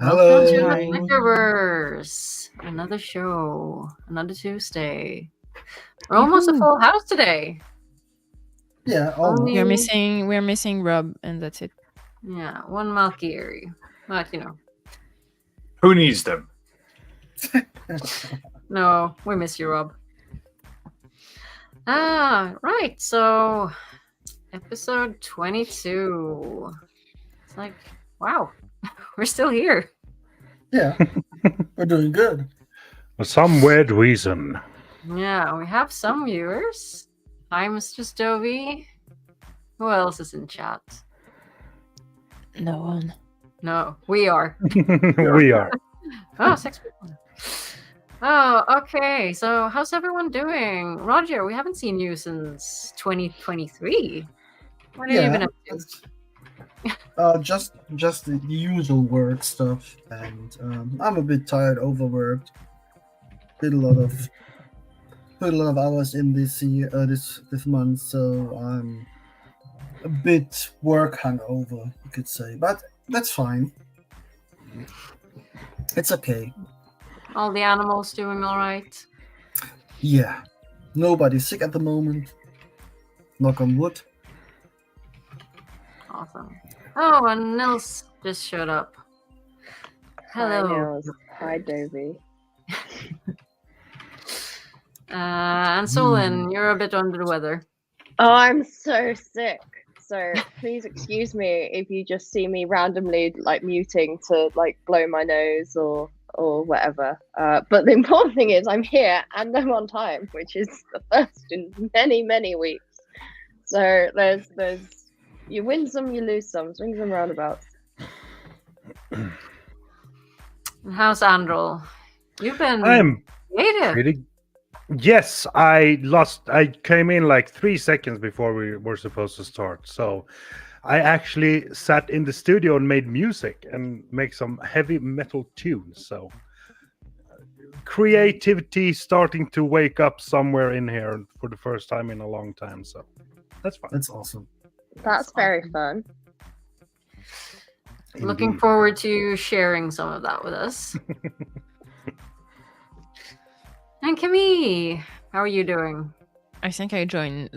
Welcome to Hello. the Flickerverse. Another show, another Tuesday. We're almost a full house today. Yeah, Only- almost. We're missing Rob, and that's it. Yeah, one Malkier. But Who needs them? no, we miss you, Rob. Right. So, episode 22. It's like, wow, we're still here. Yeah, we're doing good. For some weird reason. Yeah, we have some viewers. Hi, Mr. Stovey. Who else is in chat? No one. No, we are. We are. Oh, 6 people. Oh, okay. So, how's everyone doing? Roger, we haven't seen you since 2023. What have you been up to? Just the usual work stuff, and I'm a bit tired, overworked. Did a lot of hours in this year, this month, so I'm a bit work hungover, you could say, but that's fine. It's okay. All the animals doing all right? Yeah, nobody's sick at the moment. Knock on wood. Awesome. Oh, and Nils just showed up. Hello. Hi, Nils. Hi, Dovey. And Sulin, you're a bit under the weather. Oh, I'm so sick. So please excuse me if you just see me randomly muting to blow my nose or whatever. But the important thing is I'm here and I'm on time, which is the first in many weeks. So there's you win some, you lose some. Swings and roundabouts. And how's Androl? You've been I'm creative. pretty. Yes, I came in like 3 seconds before we were supposed to start. So I actually sat in the studio and made music and make some heavy metal tunes. So creativity starting to wake up somewhere in here for the first time in a long time. So that's fun. That's awesome. That's very fun. Looking Indeed. forward to sharing some of that with us. And Camille, how are you doing? I think I joined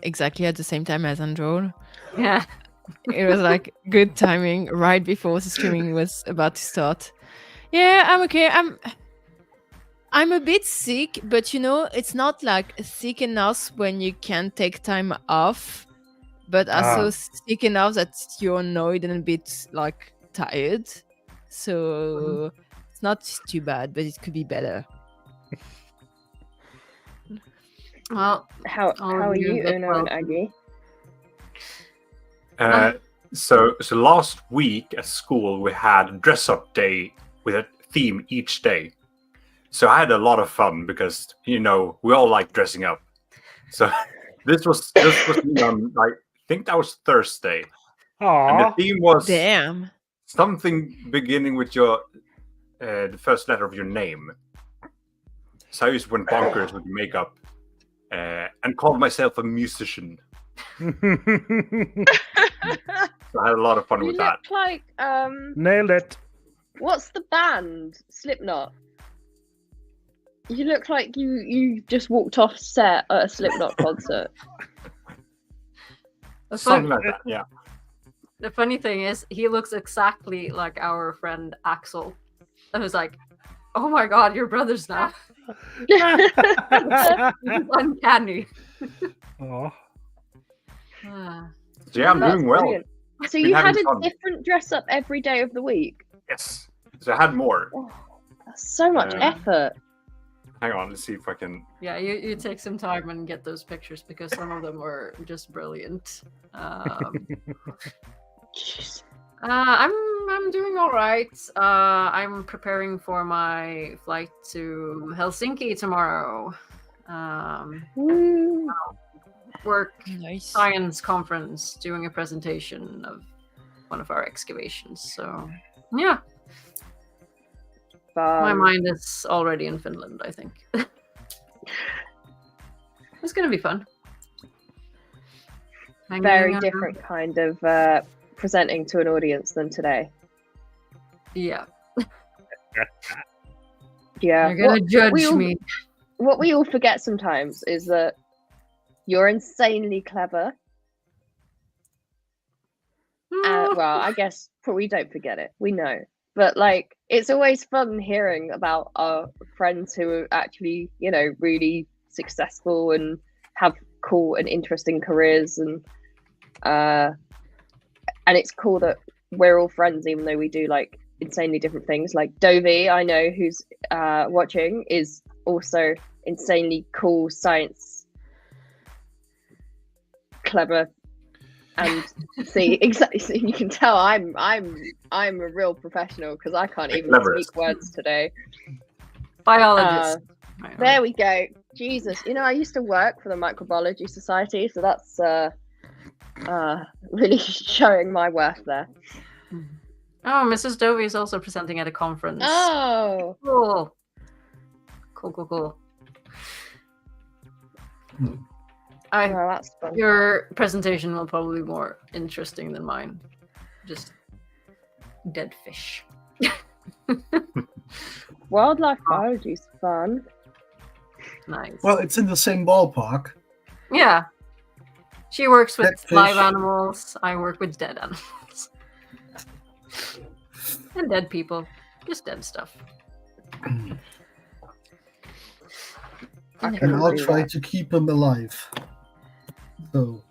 exactly at the same time as Androl. Yeah. It was good timing right before the streaming was about to start. Yeah, I'm okay. I'm a bit sick, but it's not sick enough when you can take time off, but also sick enough that you're annoyed and a bit tired. So it's not too bad, but it could be better. Well, How are you, Uno and Aggie? So last week at school we had a dress-up day with a theme each day. So I had a lot of fun because we all like dressing up. So this was on I think that was Thursday. And the theme was something beginning with your the first letter of your name. So I just went bonkers with makeup and called myself a musician. So I had a lot of fun with that. You look like Nailed it. what's the band? Slipknot. You look like you just walked off set at a Slipknot concert. Something like that, yeah. The funny thing is, he looks exactly like our friend Axel. I was like, oh my god, you're brothers now. It's uncanny. Oh. Ah. Yeah, I'm That's doing well. brilliant. So Been you had having a fun. different dress up every day of the week. Yes. So I had more. Oh, that's so much effort. Hang on, let's see if I can. Yeah, you take some time and get those pictures because some of them were just brilliant. Jeez. I'm doing all right. I'm preparing for my flight to Helsinki tomorrow. Woo. Work Nice. science conference, doing a presentation of one of our excavations. So yeah, my mind is already in Finland, I think. It's gonna be fun. Very different kind of presenting to an audience than today. Yeah. Yeah. You're gonna judge me. What we all forget sometimes is that you're insanely clever. Well, I guess we don't forget it. We know. But like, it's always fun hearing about our friends who are actually, you know, really successful and have cool and interesting careers, and it's cool that we're all friends, even though we do like insanely different things. Like Dovey, I know, who's watching, is also insanely cool, science, clever. And see, exactly. So you can tell I'm a real professional because I can't even speak words today. Biologist. There we go. Jesus, you know, I used to work for the Microbiology Society, so that's really showing my worth there. Oh, Mrs. Dovey is also presenting at a conference. Oh, cool. Well, that's fun. Your presentation will probably be more interesting than mine. Just dead fish. Wildlife biology is fun. Nice. Well, it's in the same ballpark. Yeah. She works with Dead fish. live animals. I work with dead animals. And dead people. Just dead stuff. And I'll try to keep them alive. So.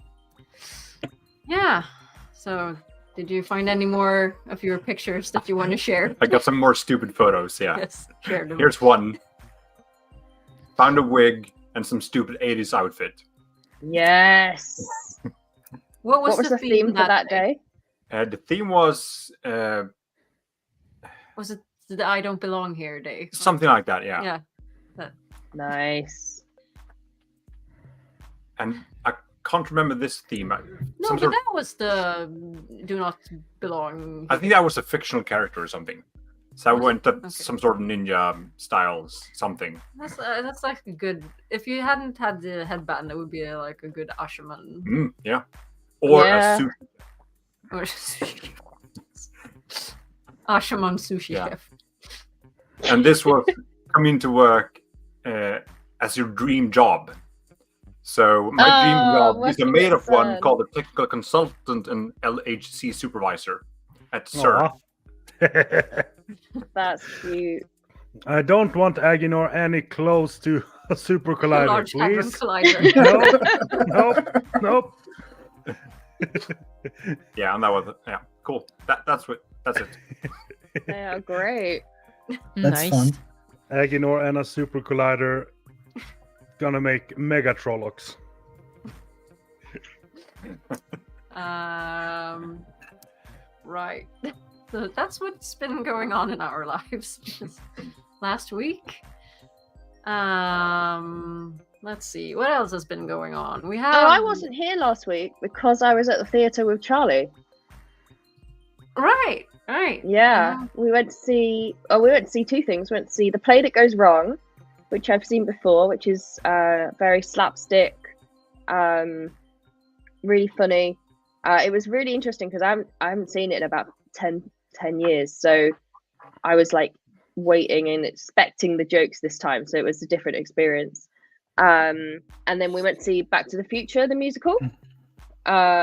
Yeah. So, did you find any more of your pictures that you want to share? I got some more stupid photos, yeah. Yes, share them. Here's one. Found a wig and some stupid 80s outfit. Yes. What was the theme for that day? The theme was... Was it the I Don't Belong Here day? something like that, yeah. Yeah. Nice. And I can't remember this theme. No, but that was the Do Not Belong. I think that was a fictional character or something. So I went to some sort of ninja styles, something. That's like a good. If you hadn't had the headband, it would be like a good Asherman. Yeah. Or Yeah. a suit. Or sushi. Asherman sushi chef. And this was coming to work as your dream job. So my dream job is a made of one called a technical consultant and LHC supervisor at CERN. That's cute. I don't want Aginor any close to a super collider, Large Hadron please. Collider. Nope. Yeah, and that was cool. That's it. They are great. That's Nice. fun. Aginor and a super collider gonna make mega Trollocs. Right. So that's what's been going on in our lives last week. Let's see. What else has been going on? We have. Oh, I wasn't here last week because I was at the theatre with Charlie. Right. Yeah, we went to see two things. We went to see The Play That Goes Wrong, which I've seen before, which is very slapstick, really funny. It was really interesting because I haven't seen it in about 10 years, so I was like waiting and expecting the jokes this time, so it was a different experience. And then we went to see Back to the Future, the musical,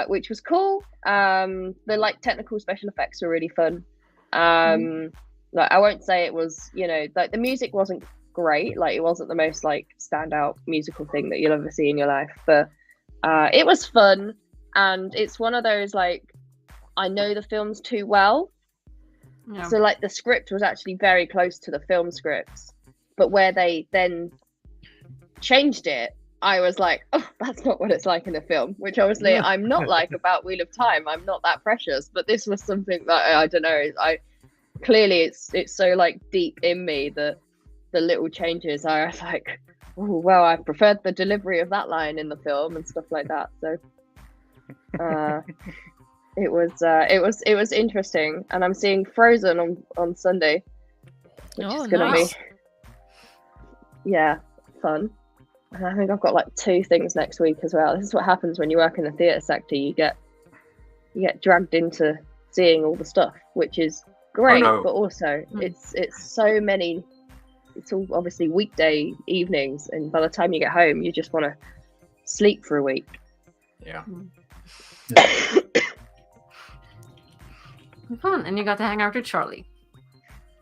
which was cool. The like technical special effects were really fun. Like I won't say it was, you know, like the music wasn't great, like it wasn't the most like standout musical thing that you'll ever see in your life, but it was fun. And it's one of those like, I know the films too well, so like the script was actually very close to the film scripts, but where they then changed it, I was like, oh, that's not what it's like in a film, which obviously I'm not like about Wheel of Time. I'm not that precious, but this was something that I don't know. Clearly it's so like deep in me that the little changes. I was like, oh well, I preferred the delivery of that line in the film and stuff like that. So it was interesting, and I'm seeing Frozen on Sunday, which is gonna be fun. And I think I've got like 2 things next week as well. This is what happens when you work in the theatre sector. You get dragged into seeing all the stuff, which is great, no. but also it's so many. It's all obviously weekday evenings, and by the time you get home, you just want to sleep for a week. Yeah. Fun, and you got to hang out with Charlie.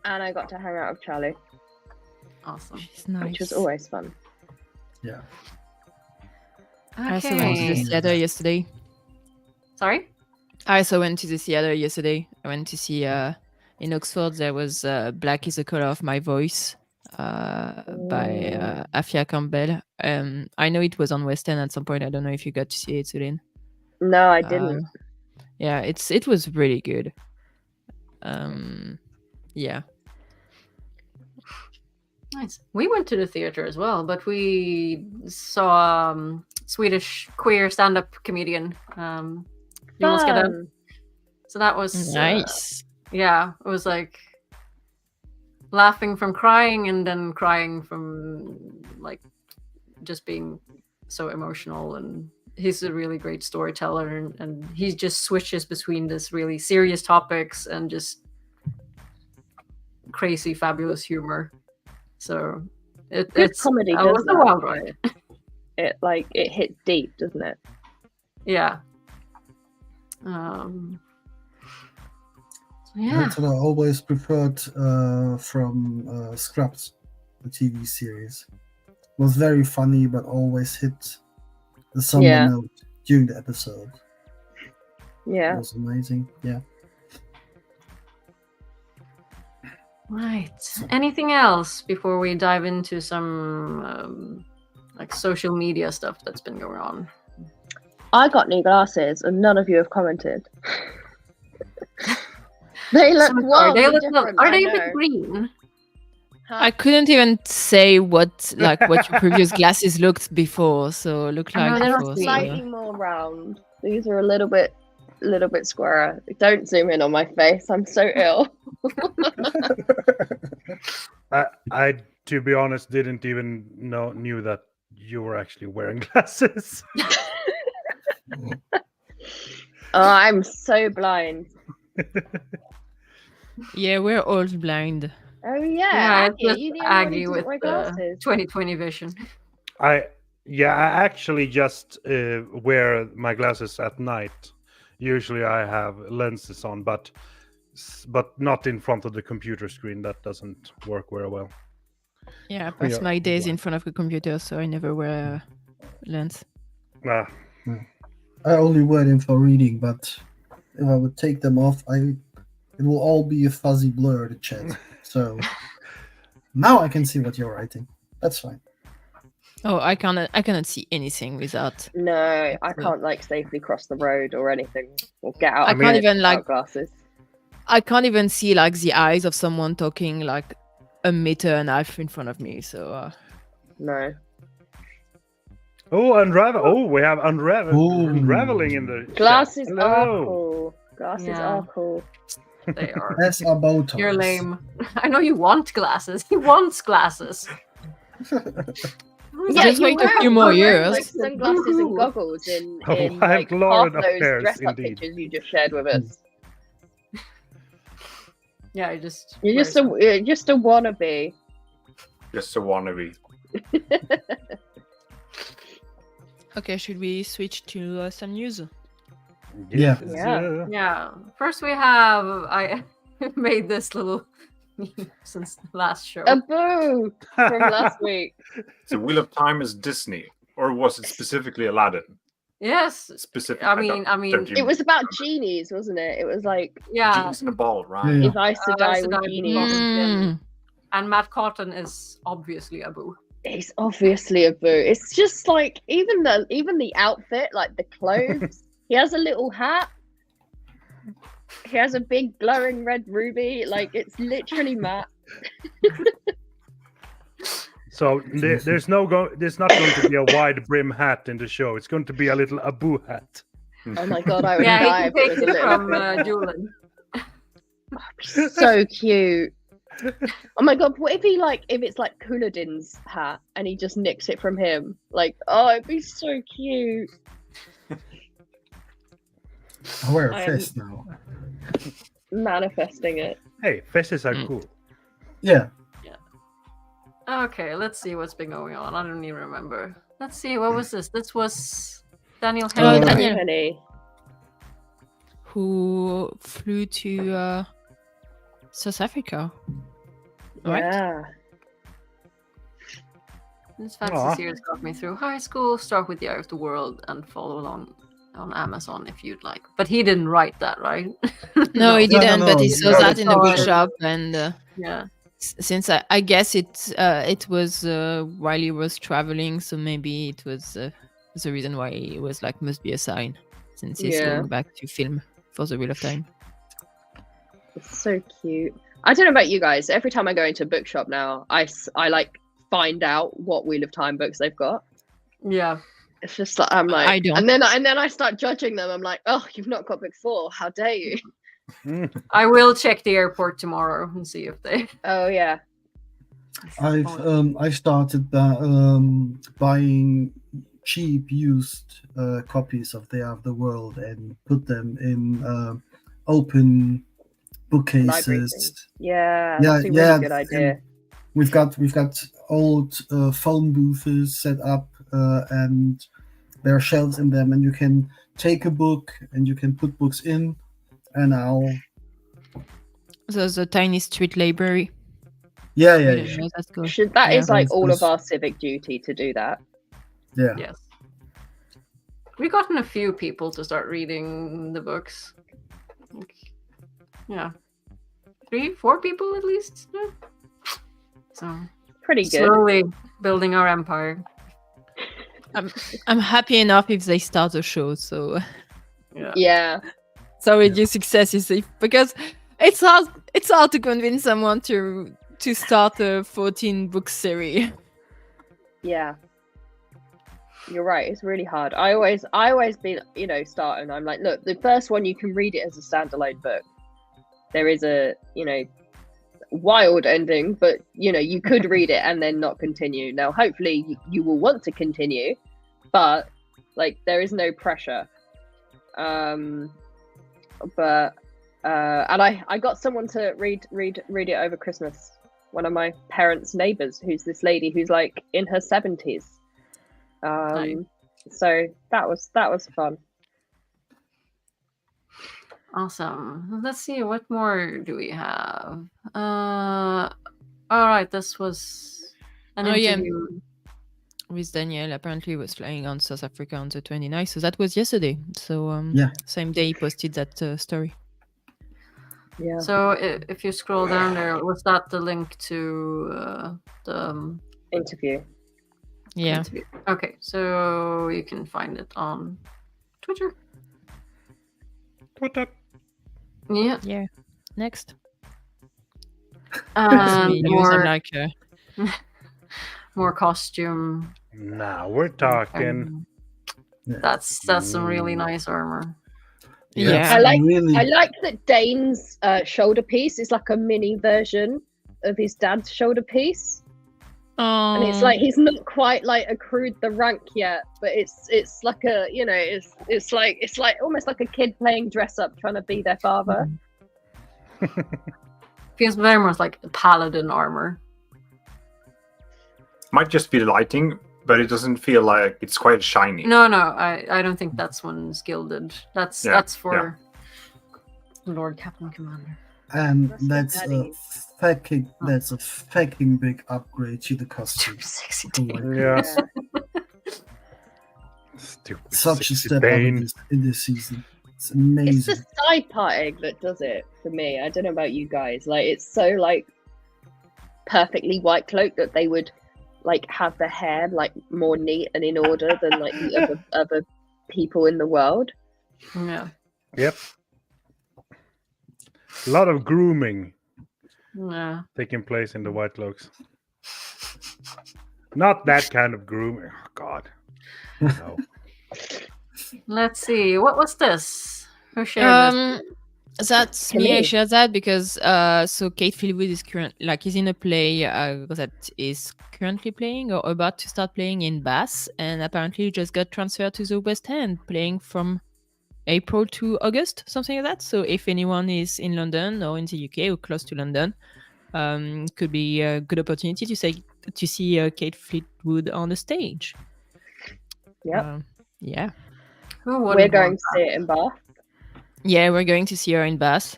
And I got to hang out with Charlie, Awesome. She's nice. which was always fun. Yeah. I also went to the Okay. theater yesterday. Sorry. I also went to the theater yesterday. I went to see in Oxford there was Black is the Color of My Voice by Afia Campbell. I know it was on West End at some point. I don't know if you got to see it, Sulin. No, I didn't. Yeah, it was really good. Yeah. Nice. We went to the theater as well, but we saw Swedish queer stand-up comedian. Jonas Gardell. Fun. So that was Nice. yeah, it was like laughing from crying and then crying from like just being so emotional. And he's a really great storyteller, and he just switches between this really serious topics and just crazy fabulous humor. So it's comedy I does was a that. wild ride. It hits deep, doesn't it? Yeah. Yeah. That's what I always preferred from Scraps, the TV series. It was very funny, but always hit the somber Yeah. note during the episode. It Yeah. was amazing. Yeah. Right. Anything else before we dive into some like social media stuff that's been going on? I got new glasses, and none of you have commented. They look Some- wildly they look different. are I they a know. bit green? Huh? I couldn't even say what your previous glasses looked before, so look I know, like they're before. Slightly more round. These are a little bit squarer. Don't zoom in on my face. I'm so ill. I, to be honest, didn't even knew that you were actually wearing glasses. Oh, I'm so blind. Yeah, we're all blind. Oh Yeah, yeah, it's Aggie, just you the only one who Aggie didn't with wear the glasses. 20/20 vision. I actually just wear my glasses at night. Usually I have lenses on, but not in front of the computer screen. That doesn't work very well. Yeah, I pass Yeah, my days in blind. front of the computer, so I never wear lens. Ah, I only wear them for reading, but if I would take them off, it will all be a fuzzy blur, the chat. So now I can see what you're writing. That's fine. Oh, I cannot see anything without. No, I can't like safely cross the road or anything, or get out. I of can't bed even, without like- glasses. I can't even see like the eyes of someone talking like a meter and a half in front of me. So No. oh, unravel! Oh, we have Ooh. unraveling in the chat. Glasses are Hello. cool. Glasses Yeah. are cool. They are. As are Botox. You're lame. I know you want glasses. He wants glasses. Just wait a few more years. Like sunglasses and goggles in Oh, like wild half Lord those affairs, dress-up indeed. pictures you just shared with us. Yeah, I just. You're just a wannabe. Just a wannabe. okay, should we switch to some news? Yeah. Yeah. Yeah. First, we have I made this little meme since the last show. A boo from last week. So Wheel of Time is Disney, or was it specifically Aladdin? Yes. Specific. I mean, don't you- It was about genies, wasn't it? It was like yeah. Genies in a ball, right? Yeah. if I should die with Saidar genies. Mm. And Matt Cotton is obviously Abu. He's obviously a boo. It's just like even the outfit, like the clothes. He has a little hat. He has a big glowing red ruby. Like it's literally Matt. So there's not going to be a wide brim hat in the show. It's going to be a little Abu hat. Oh my god, I would Yeah, die he if can it take was a it little. from Julian. So cute. Oh my god, what if it's like Couladin's hat and he just nicks it from him? Like, oh, it'd be so cute. I wear a I am- fist now. manifesting it. Hey, faces are cool. Yeah. Okay, let's see what's been going on. I don't even remember. Let's see, what was this? This was Daniel Oh, Henry. Daniel. Honey. Who flew to South Africa. Right? Yeah. This fantasy Aw. series got me through high school. Start with the Eye of the World and follow along on Amazon if you'd like. But he didn't write that, right? No, he No, didn't, no, but he no. saw No, that in the sorry. bookshop, and Yeah. since I guess it was while he was traveling, so maybe it was the reason why it was like must be a sign, since he's Yeah. going back to film for the Wheel of Time. It's so cute. I don't know about you guys. Every time I go into a bookshop now, I like find out what Wheel of Time books they've got. Yeah. It's just like I'm like, I don't. and then I start judging them. I'm like, oh, you've not got book 4. How dare you? I will check the airport tomorrow and see if they. Oh yeah. I started buying cheap used copies of the Eye of the World and put them in open Library bookcases. things. Yeah, Yeah, that's a really yeah, good idea. We've got old phone booths set up, and there are shelves in them, and you can take a book and you can put books in, and There's a tiny street library. yeah, I yeah, don't know, that's cool. That Yeah. is like all of That's- our civic duty to do that. yeah. Yes. We've gotten a few people to start reading the books. Like, yeah. 3, 4 people at least. Yeah. So Pretty good. slowly building our empire. I'm happy enough if they start the show, so Yeah. Yeah. so reduce success is because it's hard to convince someone to start a 14 book series. Yeah. You're right. It's really hard. I always be, start and I'm like, look, the first one you can read it as a standalone book. There is a, wild ending, but you could read it and then not continue. Now, hopefully you will want to continue, but like there is no pressure. And I got someone to read it over Christmas. One of my parents' neighbors, who's this lady who's like in her 70s. Nice. So that was fun. Awesome. Let's see, what more do we have? All right, this was an Oh, yeah. interview. With Daniel, apparently he was flying on South Africa on the 29th, so that was yesterday. So Yeah. same day he posted that story. Yeah. So if you scroll down there, was that the link to the Interview. Yeah. interview? Okay, so you can find it on Twitter. Yeah. Yeah. Next. And I'm more like more costume. Now we're talking. That's some really nice armor. Yeah. I like really. I like that Dane's shoulder piece is like a mini version of his dad's shoulder piece. And it's like he's not quite like accrued the rank yet, but it's like a it's like almost like a kid playing dress up trying to be their father. Feels very much like paladin armor. Might just be the lighting, but it doesn't feel like it's quite shiny. No, I don't think that's one's gilded. That's for Lord Captain Commander. And That's that's a fucking big upgrade to the costume. Sexy Oh my Dane. Yeah. God. Stupid Such a sexy step up Dane. in this season. It's It's amazing. the side parting that does it for me. I don't know about you guys. Like it's so like perfectly white cloak that they would like have the hair like more neat and in order than like the other people in the world. Yeah. Yep. A lot of grooming Yeah. taking place in the White Cloaks. Not that kind of grooming. Oh, God. No. Let's see. What was this? Who shared this? That's me. I Camille. shared that because so Kate Philwood is in a play that is currently playing or about to start playing in Bath, and apparently just got transferred to the West End, playing from April to August, something like that. So if anyone is in London or in the UK or close to London, could be a good opportunity to see Kate Fleetwood on the stage. Yep. Yeah. We're going to see it in Bath. Yeah, we're going to see her in Bath.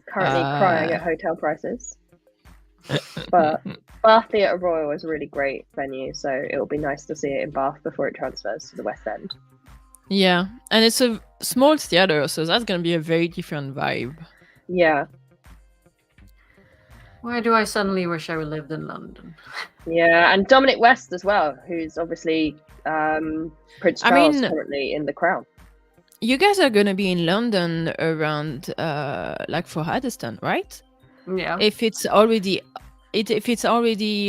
Currently crying at hotel prices. But Bath Theatre Royal is a really great venue, so it'll be nice to see it in Bath before it transfers to the West End. Yeah, and it's a small theatre, so that's going to be a very different vibe. Yeah. Why do I suddenly wish I lived in London? Yeah, and Dominic West as well, who's obviously Prince Charles currently in The Crown. You guys are going to be in London around like for Haddiston, right? Yeah. If it's already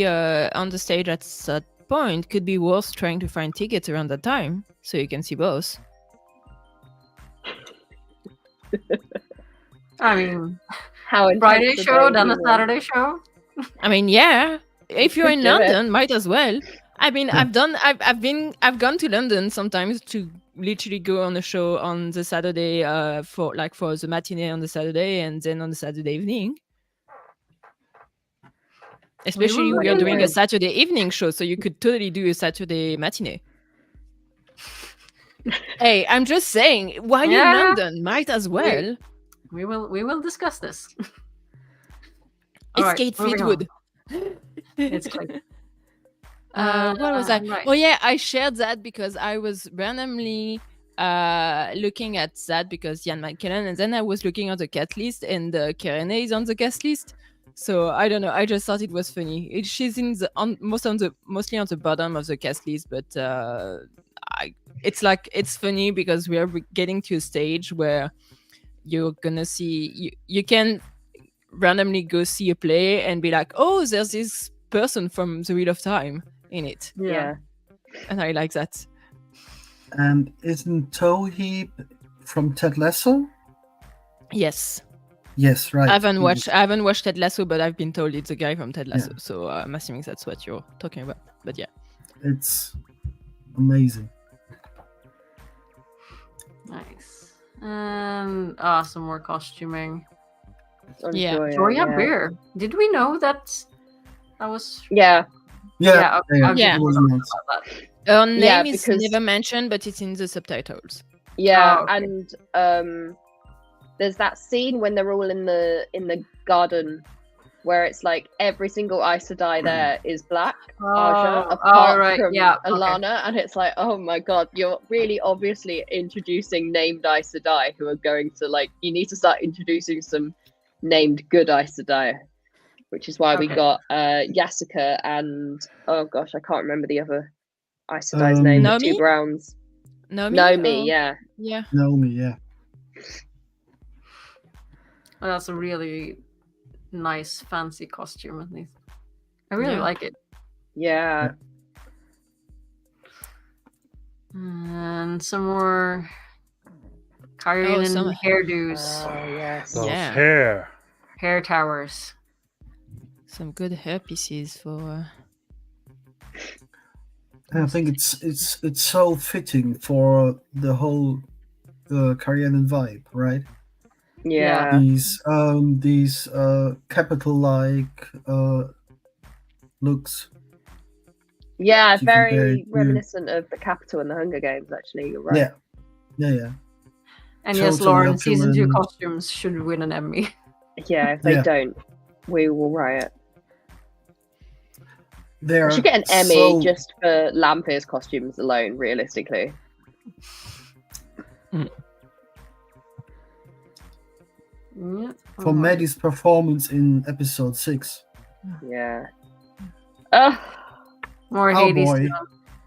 on the stage at that point, could be worth trying to find tickets around that time so you can see both. I mean, how Friday show, then a Saturday show. I mean, yeah. If you're in London, might as well. I mean, I've gone to London sometimes to literally go on a show on the Saturday for the matinee on the Saturday and then on the Saturday evening. Especially we are doing a Saturday evening show, so you could totally do a Saturday matinee. Hey, I'm just saying, while you're in London, might as well. We will discuss this. It's Kate Fleetwood. It's Kate. What was that? Right. Oh yeah, I shared that because I was randomly looking at that because Ian McKellen, and then I was looking at the cast list, and Kerene is on the cast list. So I don't know. I just thought it was funny. She's mostly on the bottom of the cast list, but it's funny because we are getting to a stage where you're gonna see you can randomly go see a play and be like, oh, there's this person from The Wheel of Time in it. Yeah. And I like that. And isn't Toheeb from Ted Lasso? Yes. Yes, right. I haven't watched Ted Lasso, but I've been told it's a guy from Ted Lasso. Yeah. So I'm assuming that's what you're talking about. But yeah. It's amazing. Nice. And some more costuming. Yeah. Joya Beer. Did we know that was... Yeah. Okay. Her name is never mentioned, but it's in the subtitles. Yeah, and there's that scene when they're all in the garden where it's like every single Aes Sedai there is black. Apart from Alana, and it's like, oh my god, you're really obviously introducing named Aes Sedai who are going to you need to start introducing some named good Aes Sedai, which is why we got Yasika and oh gosh, I can't remember the other Aes Sedai's name. The two Browns. Nomi, yeah. Nomi, yeah. Oh, that's a really nice, fancy costume, at least. I really like it. Yeah. And some more Karian hairdos. Oh, yes. Those hair towers. Some good hair pieces for. I think it's so fitting for the whole Karian vibe, right? Yeah. These capital-like looks. Yeah, very reminiscent of the Capital and the Hunger Games, actually. You're right. Yeah. And yes, Lauren, season 2 costumes should win an Emmy. Yeah, if they don't, we will riot. We should get an Emmy just for Lampier's costumes alone, realistically. For Maddie's performance in episode 6. Yeah. More Hades.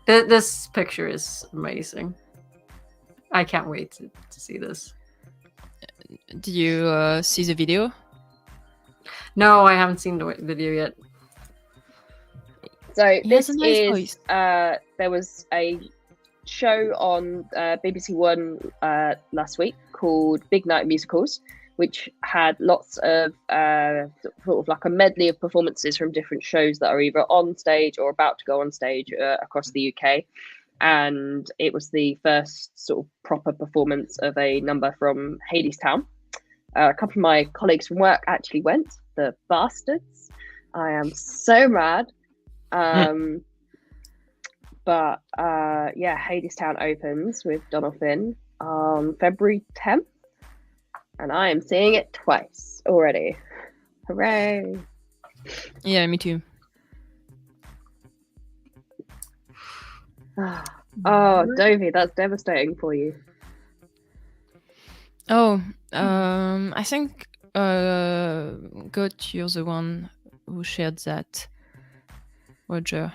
This picture is amazing. I can't wait to see this. Did you see the video? No, I haven't seen the video yet. So this is there was a show on BBC One last week called Big Night Musicals, which had lots of sort of like a medley of performances from different shows that are either on stage or about to go on stage across the UK. and it was the first sort of proper performance of a number from Hadestown. A couple of my colleagues from work actually went, the bastards. I am so mad. But yeah, Hadestown opens with Donald Finn on February 10th, and I am seeing it twice already. Hooray! Yeah, me too. Oh, Dovey, that's devastating for you. Oh, I think Goat, you're the one who shared that, Roger.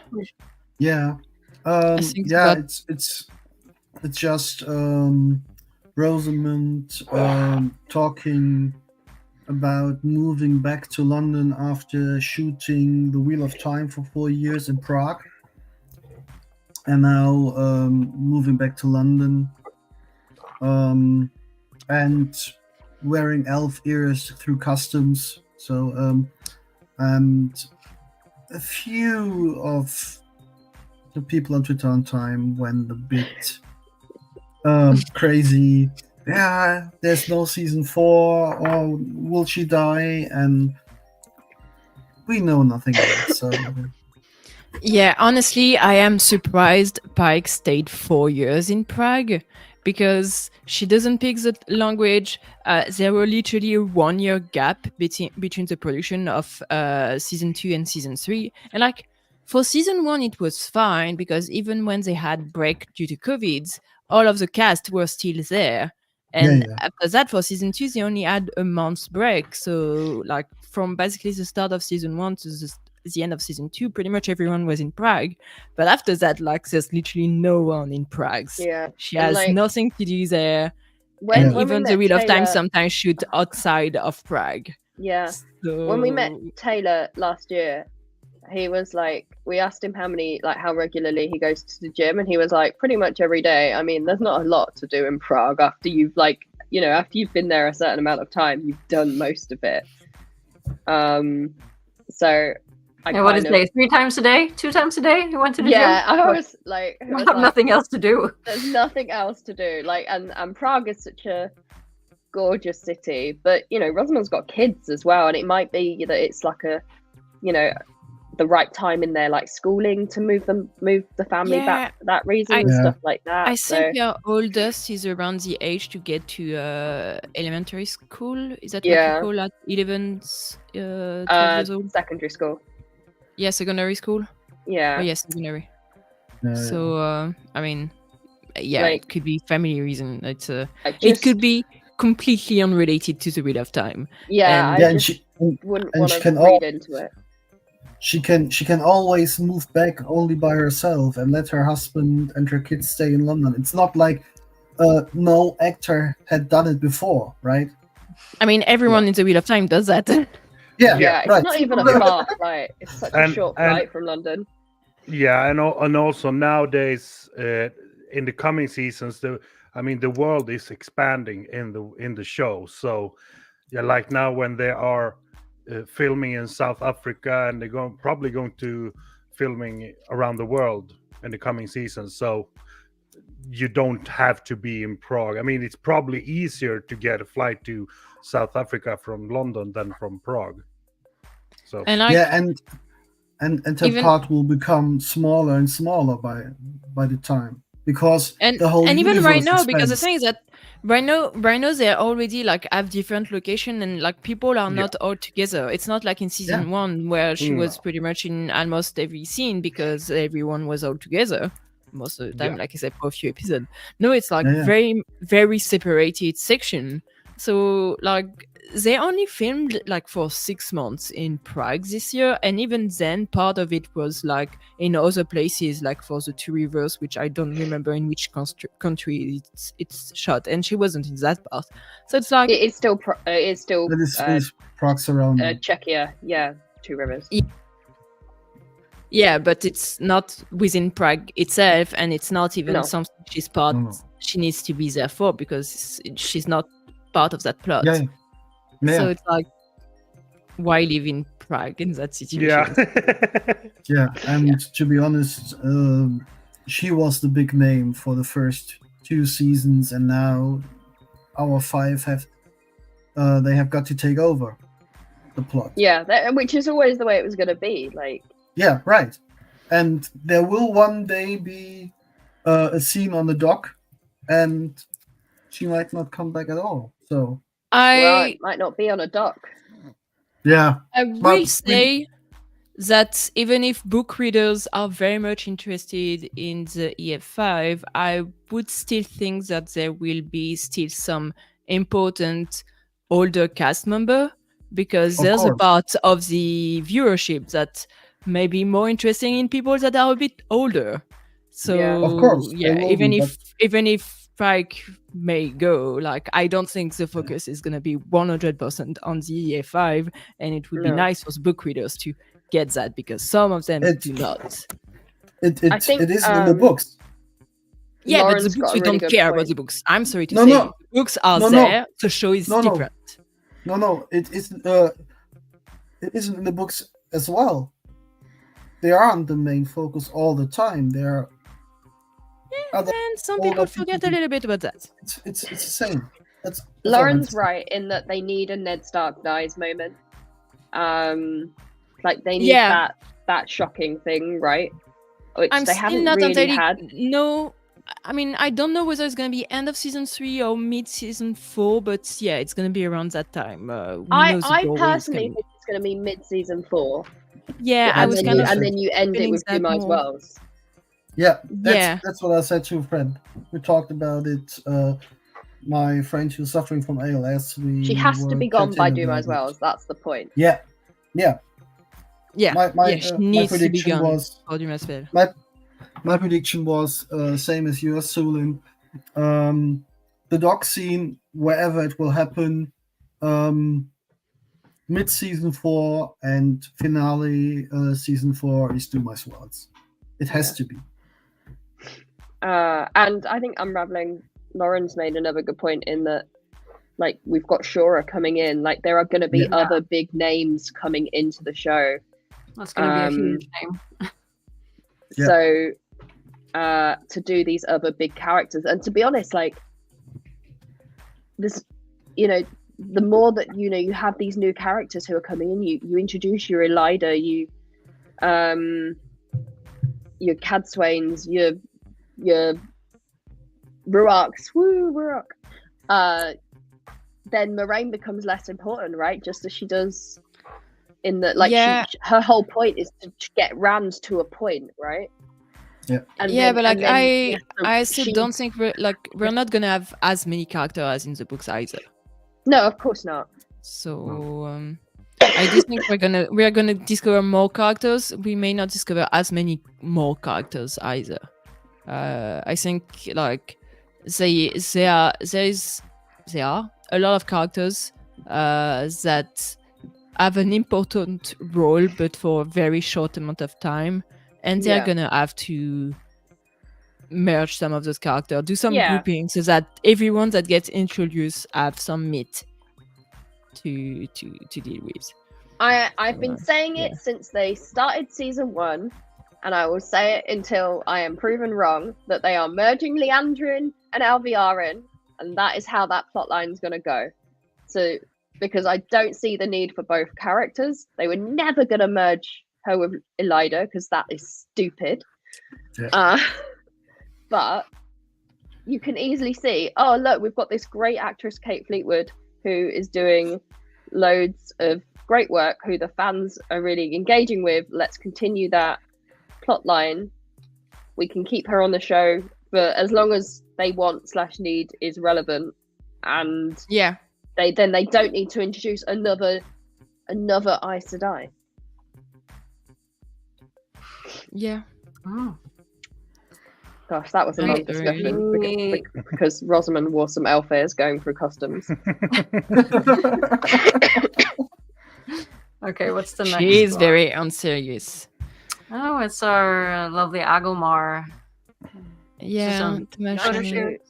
Yeah. think Yeah, that- it's just Rosamund talking about moving back to London after shooting The Wheel of Time for 4 years in Prague, and now moving back to London, and wearing elf ears through customs. So and a few of the people on Twitter on time went a bit crazy. Yeah, there's no season 4, or will she die? And we know nothing yet. So Yeah, honestly, I am surprised Pike stayed 4 years in Prague, because she doesn't pick the language. There were literally a 1 year gap between the production of season 2 and season 3. And like for season 1, it was fine, because even when they had break due to COVID, all of the cast were still there. And after that, for season 2, they only had a month's break. So like from basically the start of season 1 to the end of season 2, pretty much everyone was in Prague. But after that, like there's literally no one in Prague. Yeah, She has like, nothing to do there. when And we even met the Wheel of Time Taylor- sometimes shoot outside of Prague. Yeah. So... When we met Taylor last year, he was like, we asked him how regularly he goes to the gym, and he was like, pretty much every day. I mean, there's not a lot to do in Prague after you've after you've been there a certain amount of time, you've done most of it. So what is it? 3 times a day? 2 times a day? You went to the gym? Yeah, I was like, I have nothing else to do. There's nothing else to do. Like, and Prague is such a gorgeous city, but Rosamund's got kids as well, and it might be that it's like the right time in their like schooling to move the family back for that reason and stuff like that. I think your oldest is around the age to get to elementary school. Is that what you call at 11, 12 years old? Secondary school. Yeah, secondary school. Yeah. Oh, yes, secondary. So I mean, yeah, it could be family reason. It could be completely unrelated to the Wheel of Time. Yeah, and she wouldn't and want she to can read into it. She can always move back only by herself and let her husband and her kids stay in London. It's not like no actor had done it before, right? I mean, everyone in the Wheel of Time does that. Yeah, it's right. not even a far flight. It's such a short flight from London. Yeah, and also nowadays in the coming seasons, the world is expanding in the show. So yeah, like now when they are filming in South Africa, and they're probably going to filming around the world in the coming seasons. So you don't have to be in Prague. I mean, it's probably easier to get a flight to South Africa from London than from Prague. So and that part will become smaller and smaller by the time, because the whole and even right now, expands. because the thing is that right now they already like have different location, and like people are not all together. It's not like in season 1 where she was pretty much in almost every scene because everyone was all together most of the time, like I said, for a few episodes. No, it's like very, very separated section. So like they only filmed like for 6 months in Prague this year, and even then part of it was like in other places, like for the Two Rivers, which I don't remember in which country it's shot, and she wasn't in that part. So it's like it's still Prague around Czechia, Two Rivers. Yeah, but it's not within Prague itself, and it's not even something she needs to be there for, because she's not part of that plot. So it's like, why live in Prague in that situation? And to be honest, she was the big name for the first 2 seasons, and now our 5 have they have got to take over the plot. Yeah, which is always the way it was going to be. Like, Yeah, right. And there will one day be a scene on the dock, and she might not come back at all. So well, I it might not be on a dock. yeah, I But will we- say that even if book readers are very much interested in the EF5, I would still think that there will be still some important older cast member, because Of there's a course. part of the viewership that may be more interesting in people that are a bit older. So Yeah. Of course, they yeah, will even be, if Spike may go, like, I don't think the focus is gonna be 100% on the EF5, and it would be No. nice for the book readers to get that, because some of them do not. it I think, it is in the books. Yeah, Lauren's but the got books, a we really don't good care about point. the books. I'm sorry to No, say, no. the books are No, no. there. The show is No, no. different. No, it isn't in the books as well. They aren't the main focus all the time. They're other. And some all people the forget a people- little bit about that. It's the same. That's all Lauren's I'm saying. right in that they need a Ned Stark dies moment. Like they need Yeah. that shocking thing, right? Which I'm they still haven't not really entirely had. no. I mean, I don't know whether it's gonna be end of season 3 or mid season 4, but yeah, it's gonna be around that time. We know the I Brawl is personally coming. think it's going to be mid season 4. Yeah, I and was then kind you, of and then you end it feeling with that Demise more. Wells. Yeah, Yeah. that's what I said to a friend. We talked about it. My friend who's suffering from ALS. She has to be gone by chatting Demise about it. Wells. That's the point. Yeah. Yeah, My she my needs to be prediction gone. was Or you must fail. my prediction was same as yours, Sulin. The dock scene, wherever it will happen, mid season 4 and finale season 4 is Demise Wells. It has to be. And I think Unraveling, Lauren's made another good point in that, like, we've got Shora coming in. Like, there are going to be Yeah. other big names coming into the show. That's going to be a huge name. Yeah. So, to do these other big characters, and to be honest, like, this, you know, the more that you have these new characters who are coming in, you introduce your Elida, your Cadswains, your Ruarks, woo Ruark. Then Moraine becomes less important, right? Just as she does in the Yeah. her whole point is to get Rand to a point, right? Yeah. But like, then I still she- don't think we're not gonna have as many characters as in the books either. No, of course not. So I do think we're gonna discover more characters. We may not discover as many more characters either. I think like there are a lot of characters that have an important role, but for a very short amount of time, and they're Yeah. gonna have to merge some of those characters, do some Yeah. grouping, so that everyone that gets introduced have some meat to deal with. I've been saying yeah. it since they started season 1, and I will say it until I am proven wrong, that they are merging Leandrin and Alviarin, and that is how that plotline is going to go. So, because I don't see the need for both characters. They were never going to merge her with Elida, because that is stupid. Yeah. But you can easily see, oh, look, we've got this great actress, Kate Fleetwood, who is doing loads of great work, who the fans are really engaging with. Let's continue that plot line. We can keep her on the show for as long as they want/need is relevant, and Yeah. they don't need to introduce another Aes Sedai. Yeah. Oh. Gosh, that was a I long agree. discussion because Rosamund wore some elf ears going through customs. Okay, what's the next She is one? very unserious. Oh, it's our lovely Agilmar. Yeah. some to mention photo it. shoot.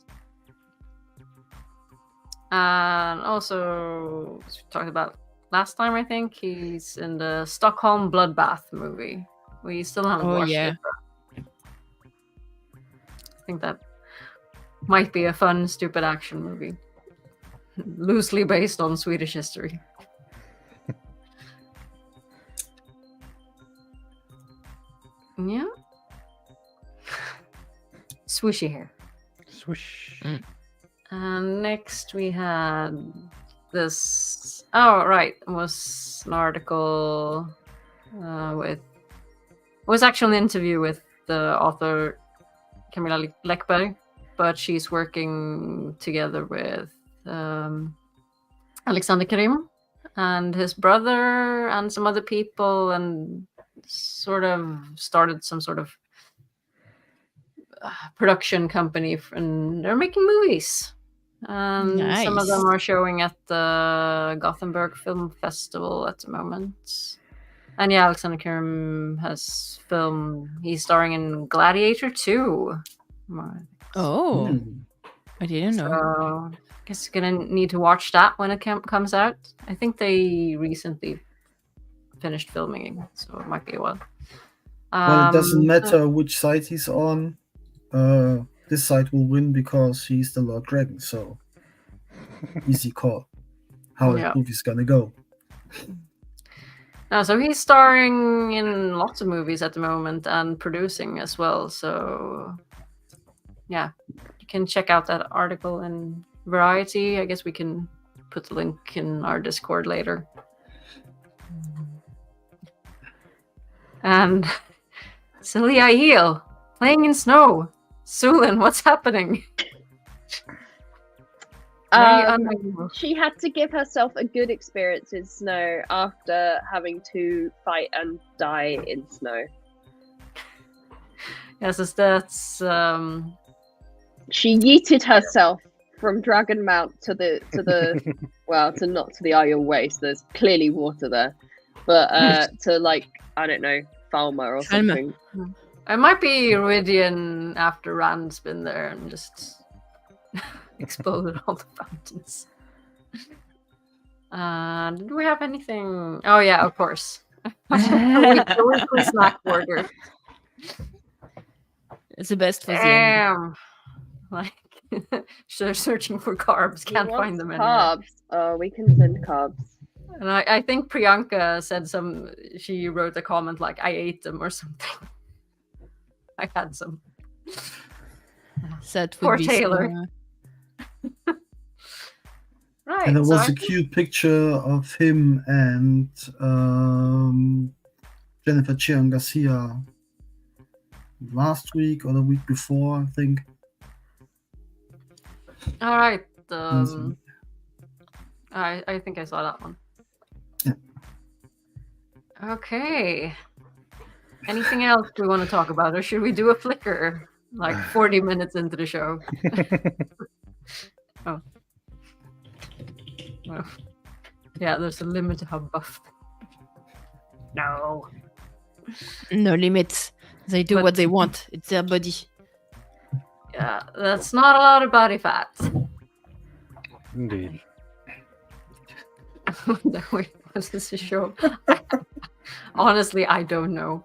And also, as we talked about last time, I think he's in the Stockholm Bloodbath movie. We still haven't Oh, watched yeah. it. think that might be a fun, stupid action movie. Loosely based on Swedish history. Yeah. Swooshy hair. Swoosh. And next we had this. Oh, right. It was an article with. It was actually an interview with the author Camilla Läckberg, but she's working together with Alexander Karim and his brother and some other people, and sort of started some sort of production company, and they're making movies. Some of them are showing at the Gothenburg Film Festival at the moment. And yeah, Alexander Karim has filmed. He's starring in Gladiator 2. Oh, I didn't know. So I guess you're gonna need to watch that when it comes out. I think they recently finished filming, so it might be a while. Well, it doesn't matter which side he's on. This side will win because he's the Lord Dragon, so easy call. How the movie's gonna go. No, so he's starring in lots of movies at the moment and producing as well. So yeah, you can check out that article in Variety. I guess we can put the link in our Discord later. And Celia Heel playing in snow. Sulin, what's happening? She had to give herself a good experience in snow after having to fight and die in snow. Yes, that's she yeeted herself from Dragon Mount to the well, to not to the Isle Way, so there's clearly water there. But to like, I don't know, Falmer or something. It might be Iridian after Rand's been there and just exploded all the fountains. Did we have anything? Oh yeah, of course. The weekly snack order. It's the best for Damn. Like, they're searching for carbs, can't find them anywhere. Carbs. Oh, we can send carbs. And I think Priyanka said she wrote a comment like, I ate them or something. I had some. Poor Taylor. Right. And there was a cute picture of him and Jennifer Chiang Garcia last week or the week before, I think. All right. I think I saw that one. Yeah. Okay. Anything else we want to talk about, or should we do a flicker like 40 minutes into the show? Oh. Well, yeah, there's a limit to how buff. No limits. They do what they want. It's their body. Yeah, that's not a lot of body fat. Indeed. Wait, what's this show? Honestly, I don't know.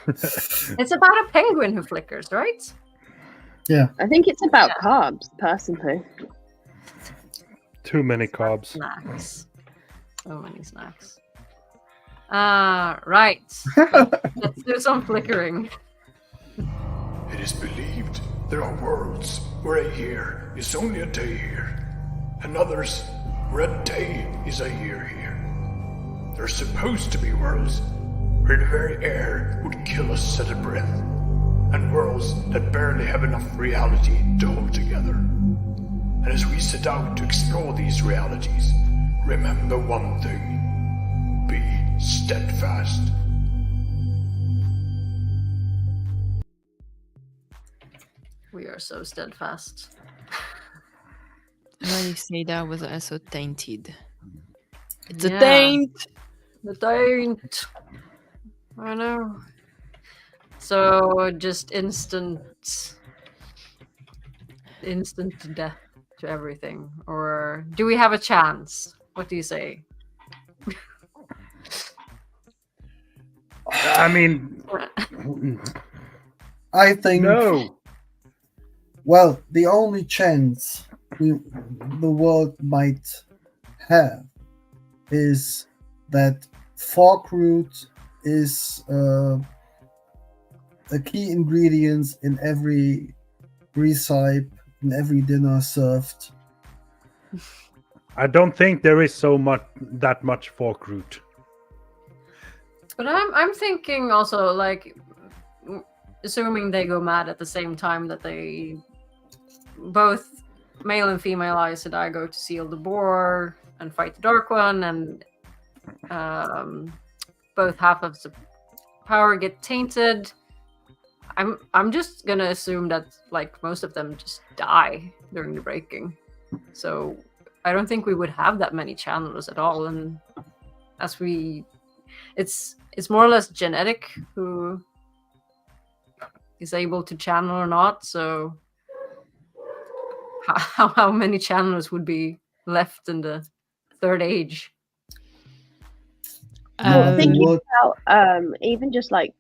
It's about a penguin who flickers, right? Yeah. I think it's about carbs, personally. Too many carbs. Snacks. So many snacks. Right. Let's do some flickering. It is believed there are worlds where a year is only a day here, and others where a day is a year here. There are supposed to be worlds where the very air would kill us at a breath, and worlds that barely have enough reality to hold together. And as we set out to explore these realities, remember one thing: be steadfast. We are so steadfast. Well, you say that was also tainted. It's a taint! The taint! I know. So, just instant death to everything. Or do we have a chance? What do you say? I mean, I think no. Well, the only chance the world might have is that fork root is a key ingredient in every recipe, in every dinner served. I don't think there is that much fork root. But I'm thinking also, like, assuming they go mad at the same time that they both male and female Aes Sedai go to seal the boar and fight the Dark One, and both half of the power get tainted. I'm just gonna assume that like most of them just die during the breaking. So I don't think we would have that many channelers at all, and it's more or less genetic who is able to channel or not. So how many channelers would be left in the third age? Thinking about even just like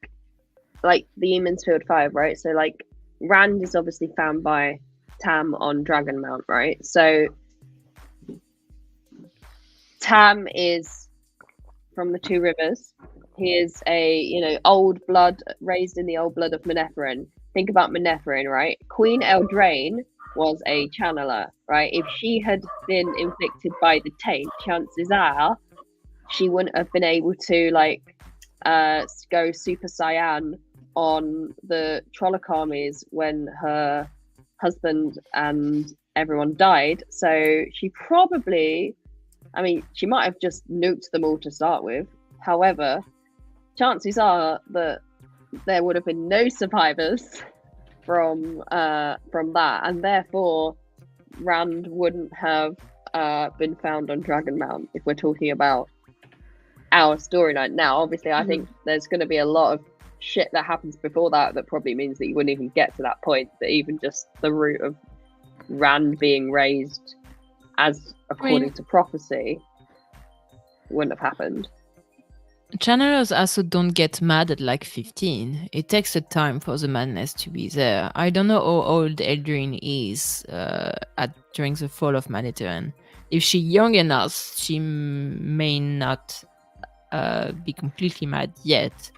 the Emansfield 5, right? So like Rand is obviously found by Tam on Dragonmount, right? So Tam is from the Two Rivers. He is a old blood, raised in the old blood of Manetheren. Think about Manetheren, right? Queen Eldraine was a channeler, right? If she had been inflicted by the taint, chances are she wouldn't have been able to go Super Saiyan on the Trolloc armies when her husband and everyone died. So she probably, she might have just nuked them all to start with. However, chances are that there would have been no survivors from that, and therefore Rand wouldn't have been found on Dragonmount if we're talking about our storyline. Now, obviously, I think there's going to be a lot of shit that happens before that probably means that you wouldn't even get to that point, that even just the root of Rand being raised as according to prophecy wouldn't have happened. Channelers also don't get mad at like 15. It takes a time for the madness to be there. I don't know how old Eldrin is during the fall of Manetheren. If she's young enough, she may not be completely mad yet.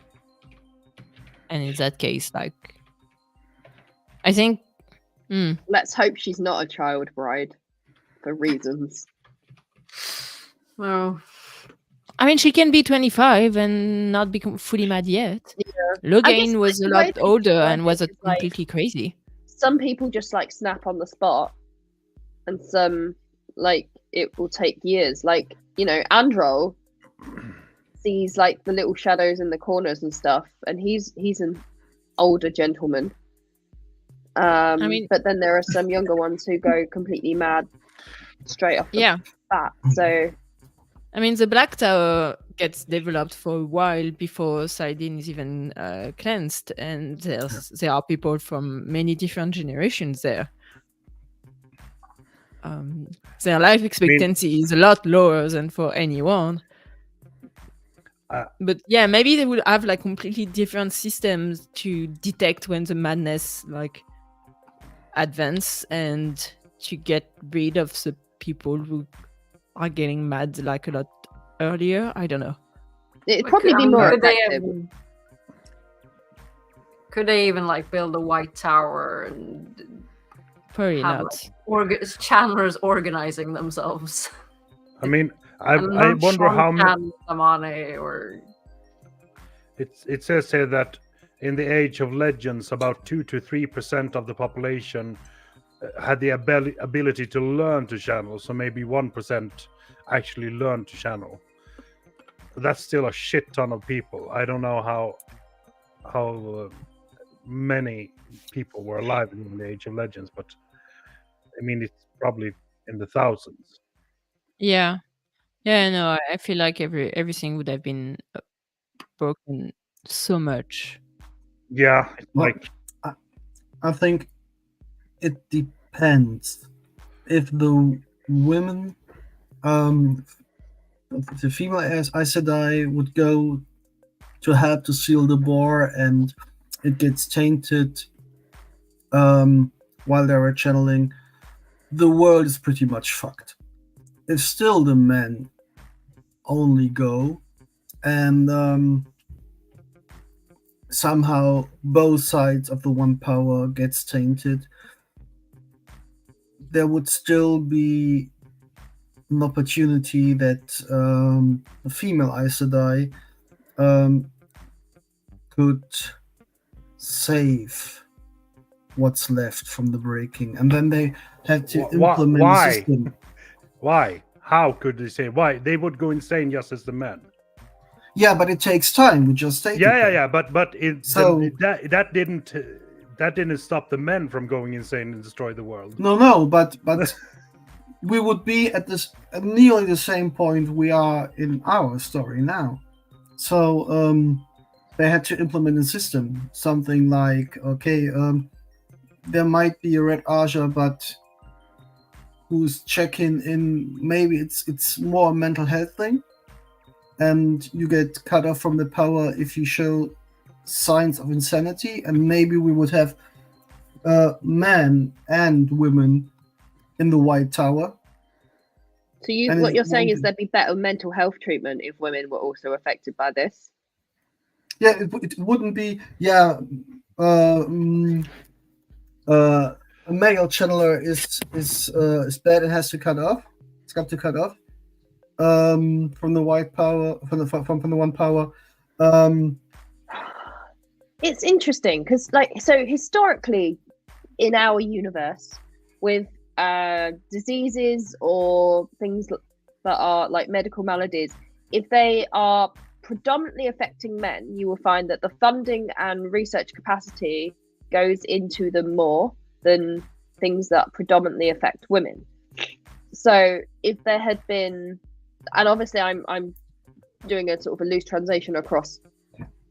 And in that case, like, I think... Let's hope she's not a child bride for reasons. Well... she can be 25 and not be fully mad yet. Yeah. Logain was a lot older and was completely crazy. Some people just snap on the spot, and some it will take years. Androl sees the little shadows in the corners and stuff, and he's an older gentleman. But then there are some younger ones who go completely mad straight off the bat. So. The Black Tower gets developed for a while before Saidin is even cleansed, and there are people from many different generations there. Their life expectancy is a lot lower than for anyone. But yeah, maybe they will have completely different systems to detect when the madness advance and to get rid of the people who are getting mad a lot earlier. I don't know. It'd probably be more effective. Could they even build a white tower and probably have, not channelers organizing themselves? I wonder how many. It says here that in the Age of Legends, about 2 to 3% of the population had the ability to learn to channel. So maybe 1% actually learned to channel. That's still a shit ton of people. I don't know how many people were alive in the Age of Legends, but it's probably in the thousands. Yeah, no, I feel like everything would have been broken so much. Yeah, I think it depends. If the women, the female Aes Sedai would go to help to seal the boar and it gets tainted, while they were channeling, the world is pretty much fucked. If still the men only go, and somehow both sides of the one power gets tainted, there would still be an opportunity that a female Aes Sedai could save what's left from the breaking, and then they had to implement why? a system. Why? How could they say why? They would go insane just as the men. Yeah, but it takes time. We just stated Yeah. But So- that didn't stop the men from going insane and destroy the world. No, but we would be at nearly the same point we are in our story now. So they had to implement a system, something like, okay, there might be a Red Aja, but who's checking in? Maybe it's more a mental health thing, and you get cut off from the power if you show signs of insanity, and maybe we would have men and women in the White Tower. So And what it you're saying won't is be- there'd be better mental health treatment if women were also affected by this. Yeah, it wouldn't be. Yeah, a male channeler is bad and has to cut off. It's got to cut off from the White Power, from the one power. It's interesting because, so historically, in our universe, with diseases or things that are like medical maladies, if they are predominantly affecting men, you will find that the funding and research capacity goes into them more than things that predominantly affect women. So if there had been, and obviously I'm doing a sort of a loose translation across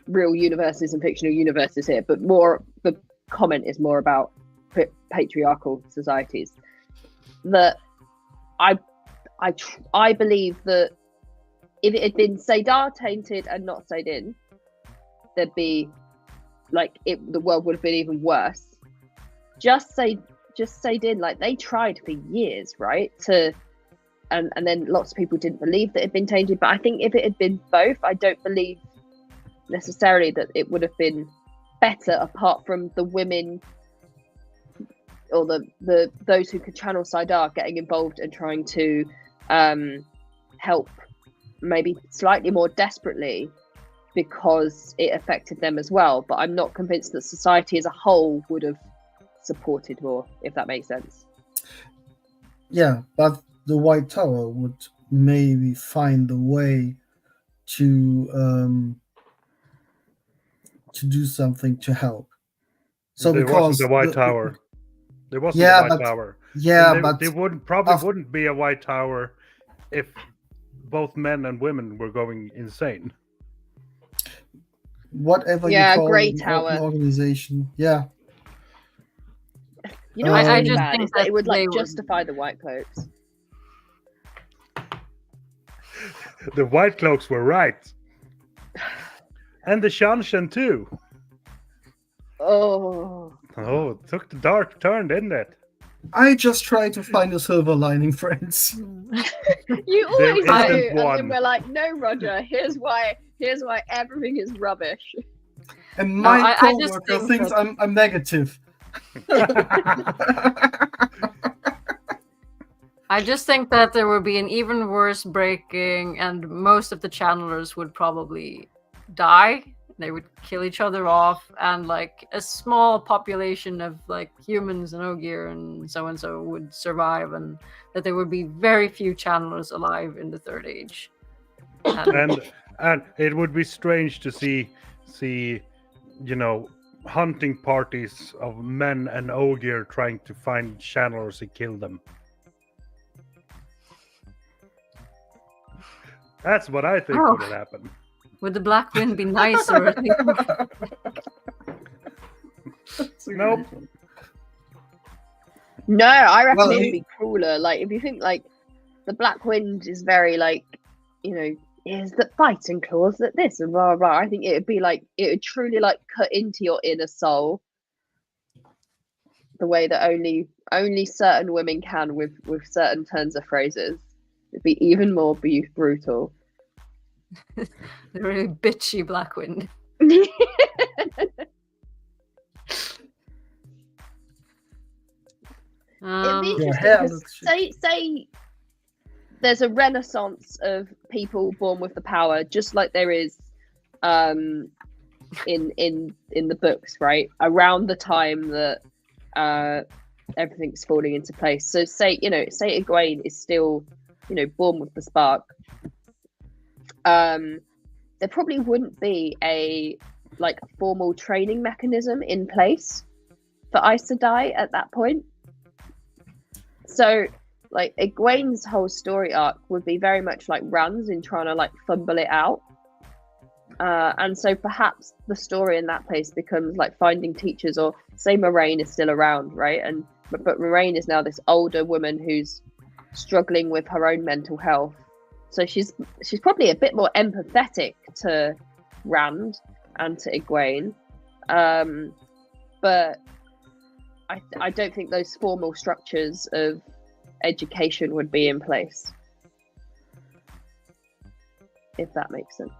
real universes and fictional universes here, but more the comment is more about patriarchal societies. That I believe that if it had been Saidar tainted and not Saidin, there'd be the world would have been even worse. Just Saidin, like they tried for years, right? And then lots of people didn't believe that it had been tainted. But I think if it had been both, I don't believe necessarily that it would have been better, apart from the women or the those who could channel Saidar getting involved and trying to help maybe slightly more desperately because it affected them as well. But I'm not convinced that society as a whole would have supported more, if that makes sense. Yeah, but the White Tower would maybe find a way to do something to help. So there because wasn't a White Tower. There wasn't Yeah, a White but- Tower. Yeah, And but they wouldn't be a White Tower if both men and women were going insane. whatever Yeah, you call Grey an Tower. organization, yeah. You know what's I really just bad think is that it would that they like would- justify the White Cloaks. The White Cloaks were right. And the Shanshan too. Oh, Oh, it took the dark turn, didn't it? I just try to find a silver lining, friends. you always There do, isn't and then one. we're like, no, Roger. Here's why everything is rubbish. And my I just coworker think thinks that- I'm negative. I just think that there would be an even worse breaking, and most of the channelers would probably die. They would kill each other off, and like a small population of like humans and Ogier and so would survive, and that there would be very few channelers alive in the Third Age. And And it would be strange to see hunting parties of men and Ogier trying to find channelers and kill them. That's what I think Oh. would happen. would the Black Wind be nicer? At least? Nope. No, I reckon Well, it'd be cooler. Like if you think like the Black Wind is very like, is that fight and claws that this and blah blah blah. I think it would be like it would truly like cut into your inner soul. the way that only certain women can with certain turns of phrases. It'd be even more brutal. The really bitchy Blackwind. It'd be Your interesting hair because looks shit. say there's a renaissance of people born with the power, just like there is in the books, right? Around the time that everything's falling into place. So say Egwene is still, born with the spark. There probably wouldn't be a formal training mechanism in place for Aes Sedai at that point. So Egwene's whole story arc would be very much like runs in trying to fumble it out. And so perhaps the story in that place becomes finding teachers, or say Moraine is still around, right? But Moraine is now this older woman who's struggling with her own mental health. So she's probably a bit more empathetic to Rand and to Egwene. But I don't think those formal structures of education would be in place. If that makes sense.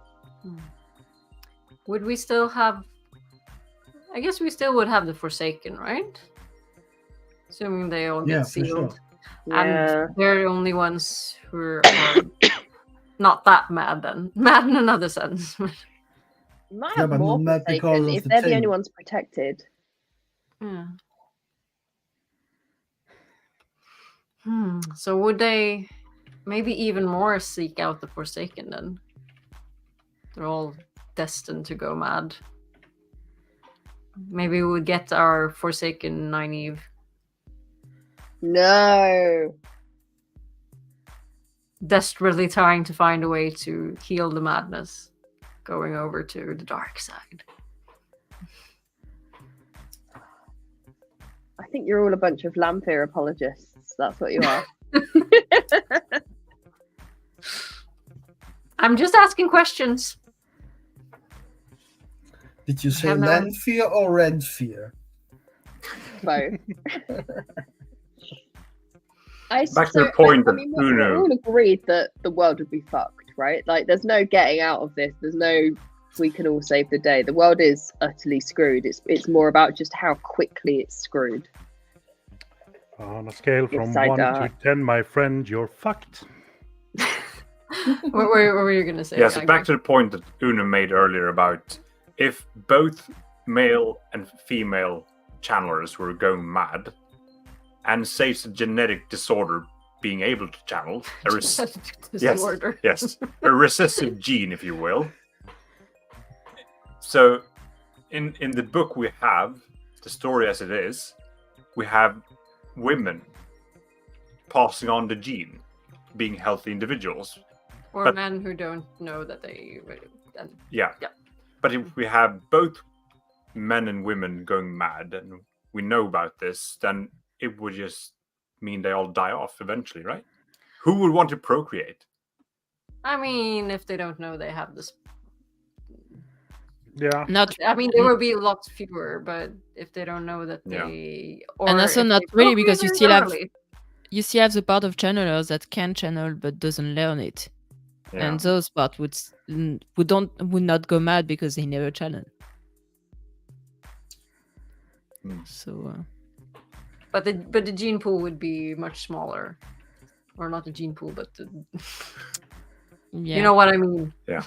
Would we still have... I guess we still would have the Forsaken, right? Assuming they all Yeah, get for sealed. sure. And they're the only ones who are not that mad then. Mad in another sense. You might Yeah, have but more not because Forsaken of if the they're the taint. only ones protected. Yeah. So would they maybe even more seek out the Forsaken then? They're all destined to go mad. Maybe we would get our Forsaken Nynaeve. No. Desperately trying to find a way to heal the madness. Going over to the dark side. I think you're all a bunch of Lamphere apologists. That's what you are. I'm just asking questions. Did you say have no- Lanfear or Renfear? Both. Back to the point that we're Uno- all agreed that the world would be fucked, right? There's no getting out of this. There's no we can all save the day. The world is utterly screwed. It's more about just how quickly it's screwed. On a scale from Yes, 1 Saidar. to 10, my friend, you're fucked. What were you going to say? Yeah, so back to the point that Una made earlier about if both male and female channelers were going mad, and saves a genetic disorder being able to channel, Disorder. yes, a recessive gene, if you will. So, in the book we have, the story as it is, we have women passing on the gene, being healthy individuals. Or But- men who don't know that they... Yeah. Yeah. But if we have both men and women going mad, and we know about this, then it would just mean they all die off eventually, right? Who would want to procreate? I mean, if they don't know they have this... Yeah. Not I mean, there will be lots fewer, but if they don't know that Yeah. they... And also if not they really, because you procreate still have- early. you still have the part of channelers that can channel but doesn't learn it, Yeah. and those part would not go mad because they never channel. So But the gene pool would be much smaller. Or not the gene pool, but the... yeah, You know what I mean? Yeah.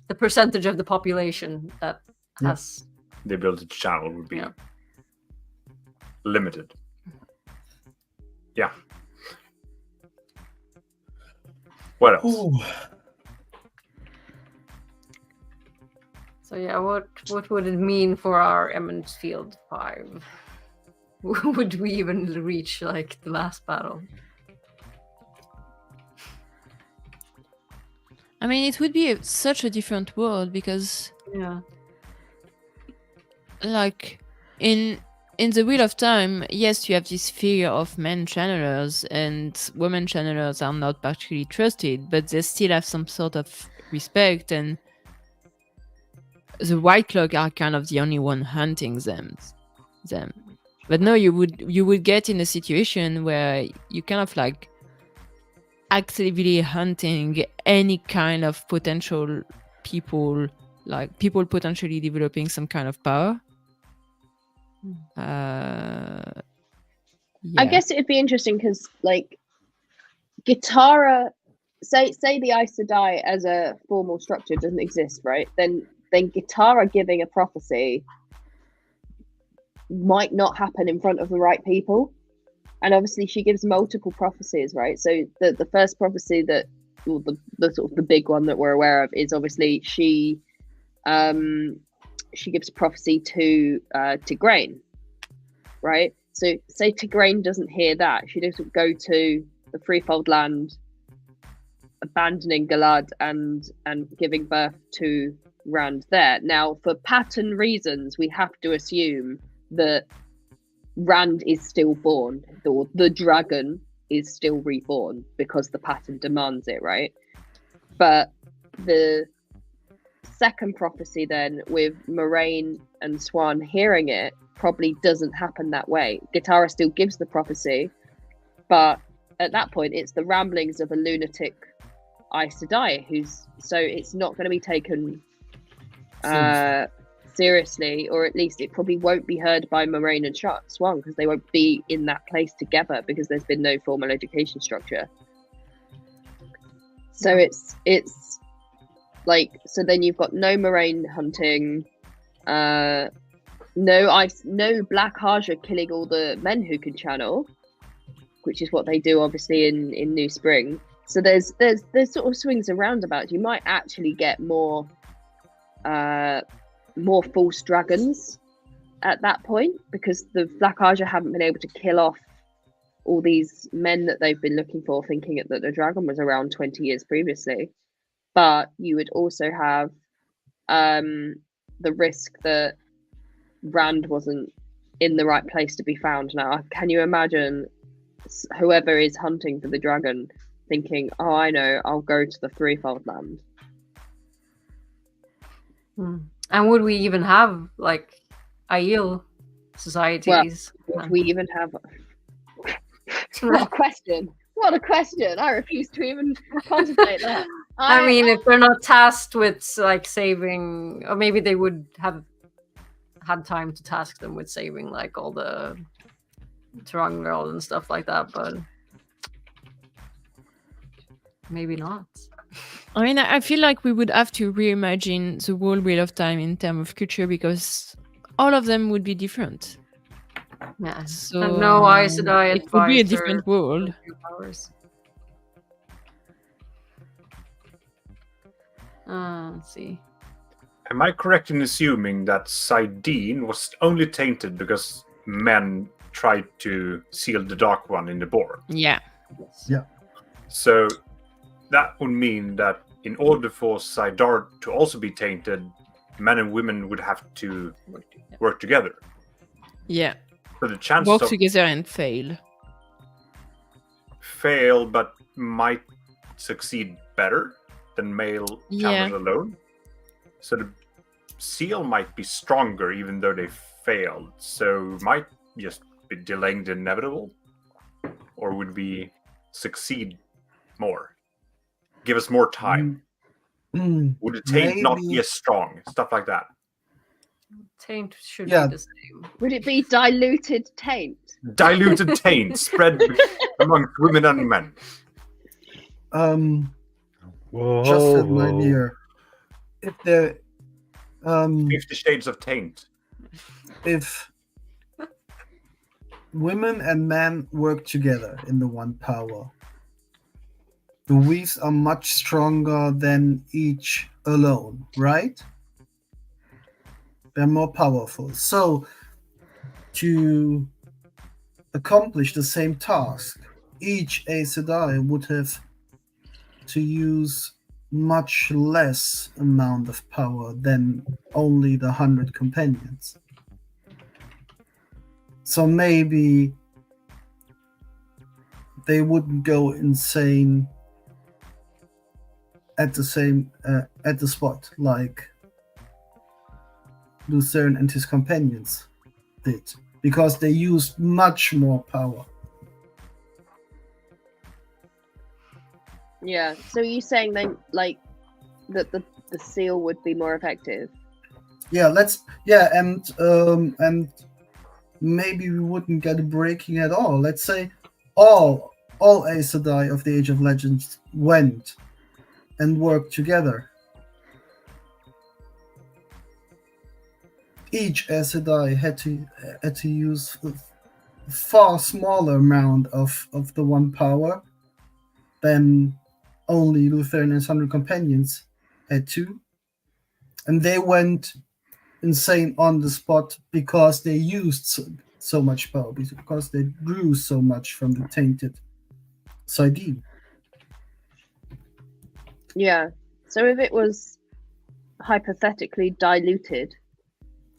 The percentage of the population that Yeah. has... The ability to channel would be Yeah. limited. Yeah. What else? Ooh. So yeah, what would it mean for our Eminence Field 5? Would we even reach like the last battle? I mean, it would be such a different world because, Yeah. like, in the Wheel of Time, yes, you have this fear of men channelers, and women channelers are not particularly trusted, but they still have some sort of respect, and the White Cloak are kind of the only one hunting them. But no, you would get in a situation where you kind of like actively hunting any kind of potential people, like people potentially developing some kind of power. I Yeah. guess it'd be interesting because, like, Guitarra, say the Aes Sedai as a formal structure doesn't exist, right? Then Guitarra giving a prophecy might not happen in front of the right people. And obviously she gives multiple prophecies, right? So the first prophecy that, well, the sort of the big one that we're aware of is obviously she gives prophecy to Tigraine, right? So say Tigraine doesn't hear that, she doesn't go to the Threefold Land, abandoning Galad and giving birth to Rand there. Now, for pattern reasons, we have to assume that Rand is still born, or the dragon is still reborn because the pattern demands it, right? But the second prophecy then, with Moraine and Swan hearing it, probably doesn't happen that way. Guitarra still gives the prophecy, but at that point it's the ramblings of a lunatic Aes Sedai so it's not going to be taken seriously, or at least it probably won't be heard by Moraine and Swan because they won't be in that place together because there's been no formal education structure. So it's like, so then you've got no Moraine hunting, no Black Haja killing all the men who can channel, which is what they do obviously in New Spring. So there's sort of swings and roundabouts. You might actually get more false dragons at that point because the Black Haja haven't been able to kill off all these men that they've been looking for, thinking that the dragon was around 20 years previously. But you would also have the risk that Rand wasn't in the right place to be found. Now, can you imagine whoever is hunting for the dragon thinking, oh, I know, I'll go to the Threefold Land? And would we even have like Aiel societies? Well, would we even have what a question. What a question. I refuse to even contemplate that. I mean, if they're not tasked with like saving, or maybe they would have had time to task them with saving like all the Terangral and stuff like that, but maybe not. I mean, I feel like we would have to reimagine the whole Wheel of Time in terms of culture because all of them would be different. Yeah. So And no Aes Sedai it would be a advisor different world. powers. Let's see. Am I correct in assuming that Saidin was only tainted because men tried to seal the Dark One in the boar? Yeah. Yeah. So that would mean that in order for Saidar to also be tainted, men and women would have to work together. Yeah. So the chance Work of together and fail. fail but might succeed better than male channels alone. So the seal might be stronger even though they failed. So might just be delaying the inevitable. Or would we succeed more? Give us more time. Would the taint not be as strong? Stuff like that. Taint should Yeah. be the same. Would it be diluted taint? Diluted taint spread among women and men. Whoa. Just an idea. If there, 50 Shades of Taint. if women and men work together in the one power, the weaves are much stronger than each alone, right? They're more powerful. So to accomplish the same task, each Aes Sedai would have to use much less amount of power than only the 100 companions. So maybe they wouldn't go insane at the spot like Lucerne and his companions did, because they used much more power. Yeah. So you're saying then, like, that the seal would be more effective? Yeah, and maybe we wouldn't get a breaking at all. Let's say all Aes Sedai of the Age of Legends went and worked together. Each Aes Sedai had to use a far smaller amount of the one power than only Luthien and his 100 companions had to. And they went insane on the spot because they used so much power, because they drew so much from the tainted Saidar. Yeah. So if it was hypothetically diluted,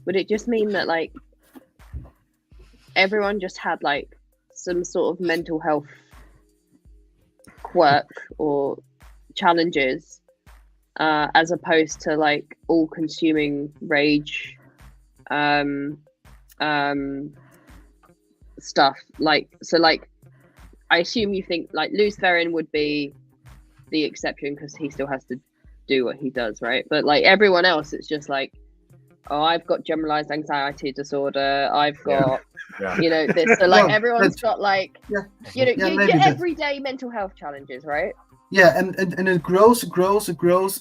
would it just mean that, like, everyone just had, like, some sort of mental health quirk or challenges, as opposed to, like, all-consuming rage stuff? Like, so, like, I assume you think, like, Luthien would be the exception because he still has to do what he does, right? But, like, everyone else, it's just like, oh, I've got generalized anxiety disorder, I've got you know, this. So, like, everyone's got, like, you know, your everyday mental health challenges, right? Yeah, and it grows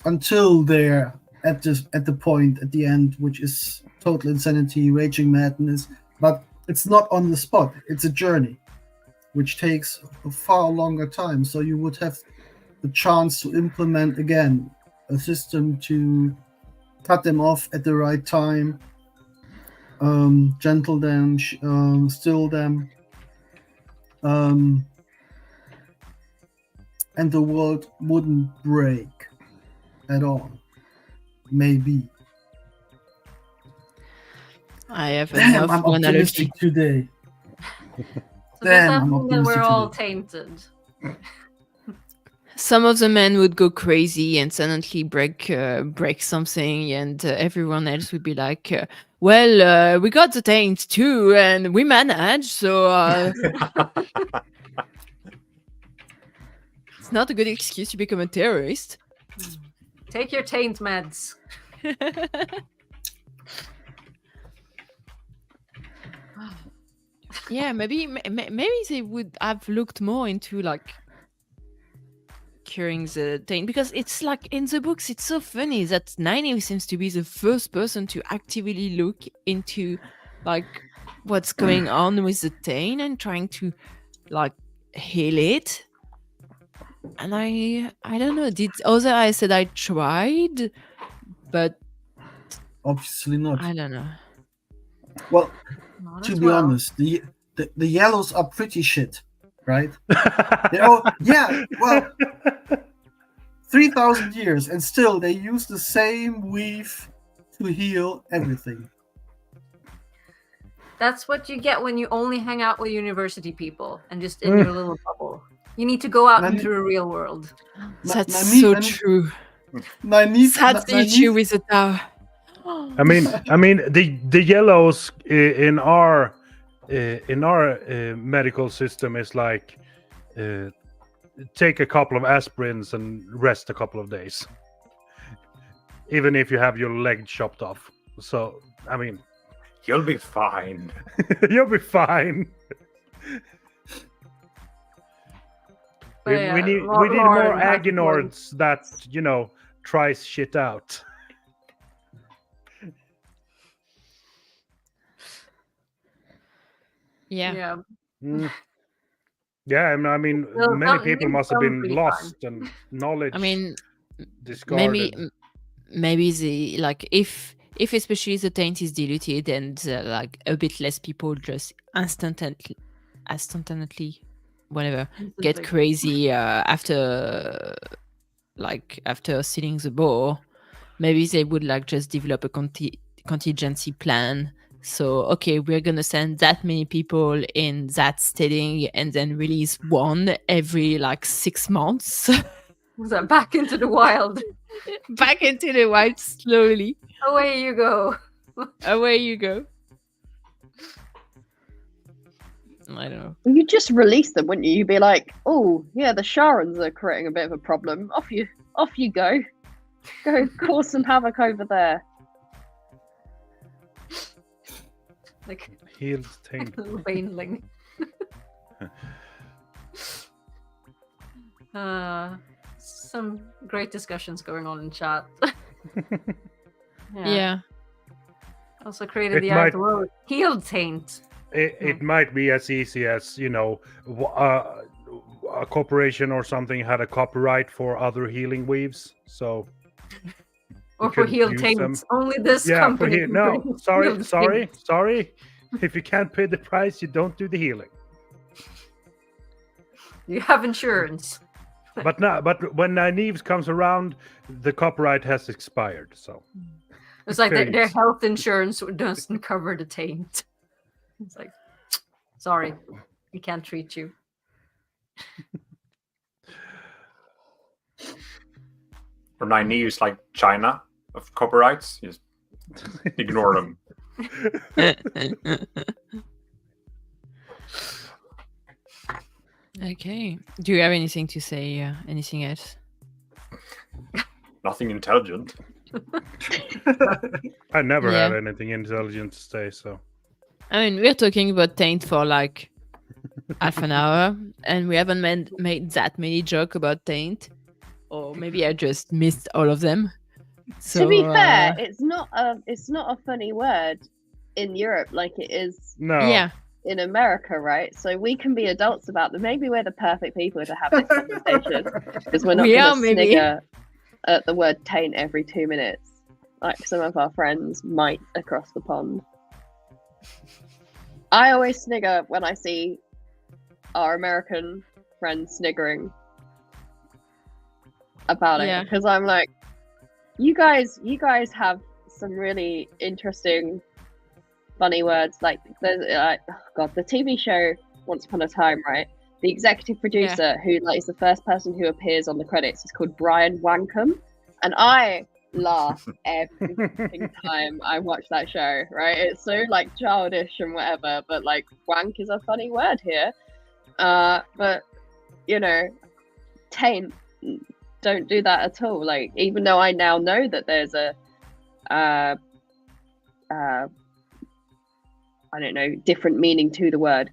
until they're at the point at the end, which is total insanity, raging madness. But it's not on the spot. It's a journey, which takes a far longer time. So you would have the chance to implement again a system to cut them off at the right time, gentle them, still them, and the world wouldn't break at all. Maybe. I have Damn, enough I'm optimistic analogy. today. So does Damn, that I'm mean that we're optimistic all today. tainted? Some of the men would go crazy and suddenly break something, and everyone else would be like, well, we got the taint too, and we managed, so it's not a good excuse to become a terrorist. Take your taint meds. Yeah, maybe they would have looked more into, like, curing the taint, because it's like in the books it's so funny that Nynaeve seems to be the first person to actively look into, like, what's going on with the taint and trying to, like, heal it. And I don't know, did other I said I tried, but Obviously not. I don't know. Well, Not to as be well. honest, the yellows are pretty shit, right? Yeah, well, 3,000 years, and still they use the same weave to heal everything. That's what you get when you only hang out with university people and just in your little bubble. You need to go out Nynaeve- into the real world. That's Nynaeve- so Nynaeve- true. Nynaeve, That's the issue with the tower. I mean, the yellows in our medical system is like, take a couple of aspirins and rest a couple of days, even if you have your leg chopped off. So, I mean, You'll be fine. you'll be fine. But We yeah, need Lord more and Lord. Aginors that, you know, tries shit out. Yeah. Yeah. Mm. Yeah, I mean, Well, many some- people maybe must have some been pretty lost and knowledge I mean, discarded. maybe the, like, if especially the taint is diluted and like a bit less people just instantaneously whatever get Instantly. crazy after sealing the bore, maybe they would, like, just develop a contingency plan. So, okay, we're gonna send that many people in that setting and then release one every, like, 6 months. So back into the wild. Back into the wild slowly. Away you go. Away you go. I don't know. You just release them, wouldn't you? You'd be like, oh yeah, the Sharons are creating a bit of a problem. Off you go. Go cause some havoc over there. Like Healed taint. little baneling. Some great discussions going on in chat. Yeah. Also created It the might- word healed taint. It might be as easy as, a corporation or something had a copyright for other healing weaves, so Or for couldn't healed use taints. them. Only this yeah, for company. can no, produce sorry, healed sorry, taints. sorry. If you can't pay the price, you don't do the healing. You have insurance. But when Nynaeve's comes around, the copyright has expired. So It's like their Fair health insurance doesn't cover the taint. It's like, sorry, we can't treat you. Or Nynaeve's like China of copyrights. Just ignore them. Okay. Do you have anything to say? Anything else? Nothing intelligent. I never Yeah. had anything intelligent to say. So I mean, we're talking about taint for like half an hour, and we haven't made that many jokes about taint, or maybe I just missed all of them. So, to be fair, it's not a funny word in Europe like it is no, yeah, in America, right? So we can be adults about them. Maybe we're the perfect people to have this conversation because we're not We going are, to maybe. snigger at the word taint every 2 minutes, like some of our friends might across the pond. I always snigger when I see our American friends sniggering about Yeah. it because I'm like, you guys have some really interesting, funny words. Like there's the TV show Once Upon a Time, right? The executive producer who is the first person who appears on the credits is called Brian Wankham, and I laugh every fucking time I watch that show. Right? It's so like childish and whatever, but like wank is a funny word here. But taint, don't do that at all. Like, even though I now know that there's a I don't know, different meaning to the word,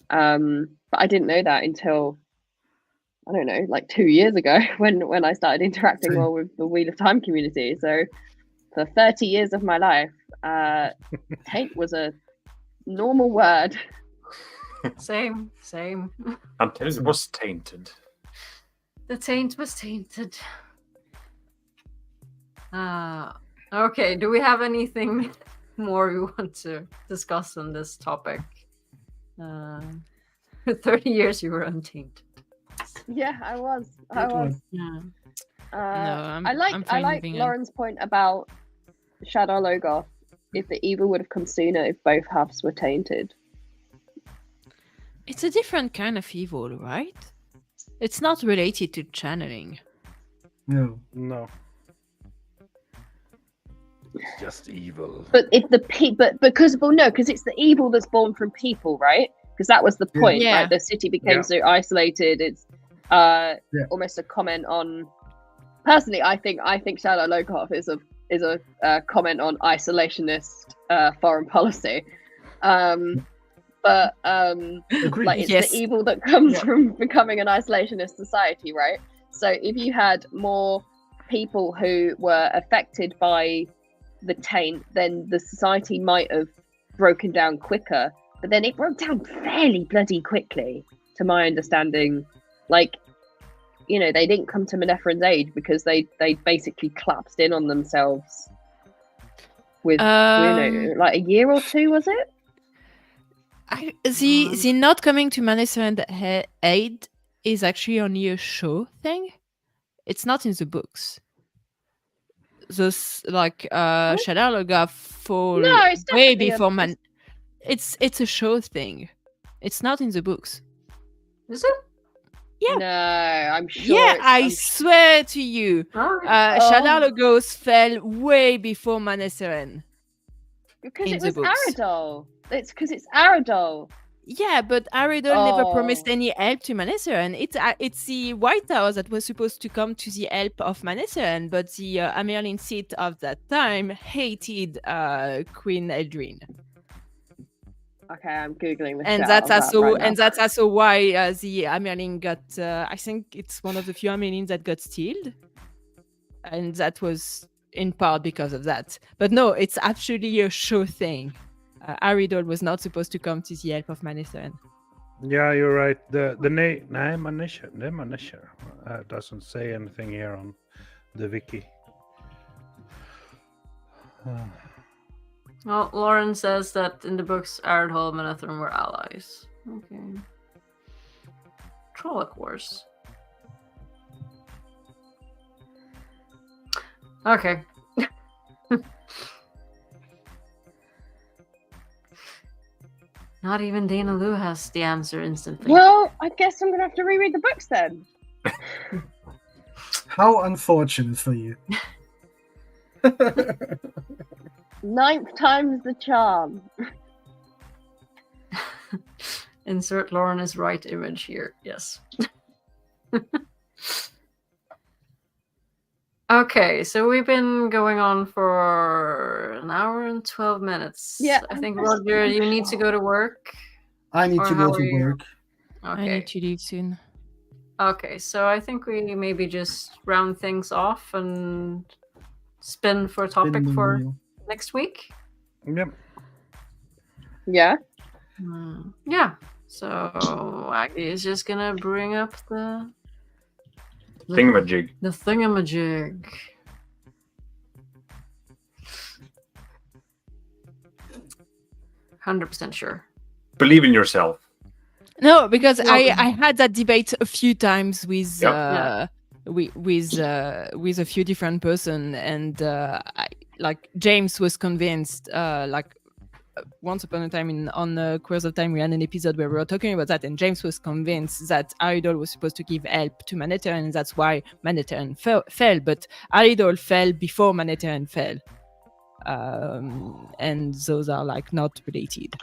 but I didn't know that until I don't know, like 2 years ago when I started interacting more with the Wheel of Time community. So for 30 years of my life, taint was a normal word. Same. Until it was tainted. The taint was tainted. Okay, do we have anything more we want to discuss on this topic? 30 years you were untainted. Yeah, I was. Good one. Yeah. I like fine moving on. Lauren's point about Shadow Logoth. If the evil would have come sooner if both halves were tainted. it's a different kind of evil, right? It's not related to channeling. No. no. It's just evil. But if because it's the evil that's born from people, right? Because that was the point. Yeah. Right? The city became Yeah. so isolated. It's almost a comment on. Personally, I think Shadow Logoth is a comment on isolationist foreign policy. But Agreed. like it's Yes. the evil that comes Yeah. from becoming an isolationist society, right? So if you had more people who were affected by the taint, then the society might have broken down quicker. But then it broke down fairly bloody quickly, to my understanding. Like, they didn't come to Manetherin's aid because they basically collapsed in on themselves with like a year or two, was it? The not coming to Manetherin's aid is actually only a show thing. It's not in the books. Those Shadow Logoth fall No, it's way definitely before Man. It's a show thing. It's not in the books. Is it? Yeah. No, I'm sure. Yeah, it's- I swear to you, Alright. Shadow Logoth fell way before Manetherin. because in it the was books. Aradol. It's because it's Aradol. Yeah, but Aridol never promised Oh. any help to Manetheren. It's the White House that was supposed to come to the help of Manetheren, but the Amerlin seat of that time hated Queen Eldrin. Okay, I'm googling this. And shit that's out of that also right now. and that's also why the Amerlin got. I think it's one of the few Amerlins that got stealed, and that was in part because of that. But no, it's actually a show thing. Aridol was not supposed to come to the help of Manetheren. Yeah, you're right. The name Manisher doesn't say anything here on the wiki. Well, Lauren says that in the books, Aridol and Manetheren were allies. Okay. Trolloc Wars. Okay. Not even Dana Lou has the answer instantly. Well, I guess I'm gonna have to reread the books then. How unfortunate for you. 9th time's the charm. Insert Lauren is right image here. Yes. Okay, so we've been going on for an hour and 12 minutes. Yeah, I think, Roger, you need to go to work. I need Or to how go are to you? work. I Okay. need to leave soon. Okay, so I think we maybe just round things off and spin for a topic Spin the for wheel. next week. Yep. Yeah. Yeah. So Aggie is just gonna bring up the Thingamajig. thingamajig. %100% sure. Believe in yourself. No, because No. I had that debate a few times with Yep. with a few different person, and like James was convinced. Once upon a time on Queers of Time, we had an episode where we were talking about that, and James was convinced that Aridol was supposed to give help to Manetheren, and that's why Manetheren fell. But Aridol fell before Manetheren fell, and those are like not related.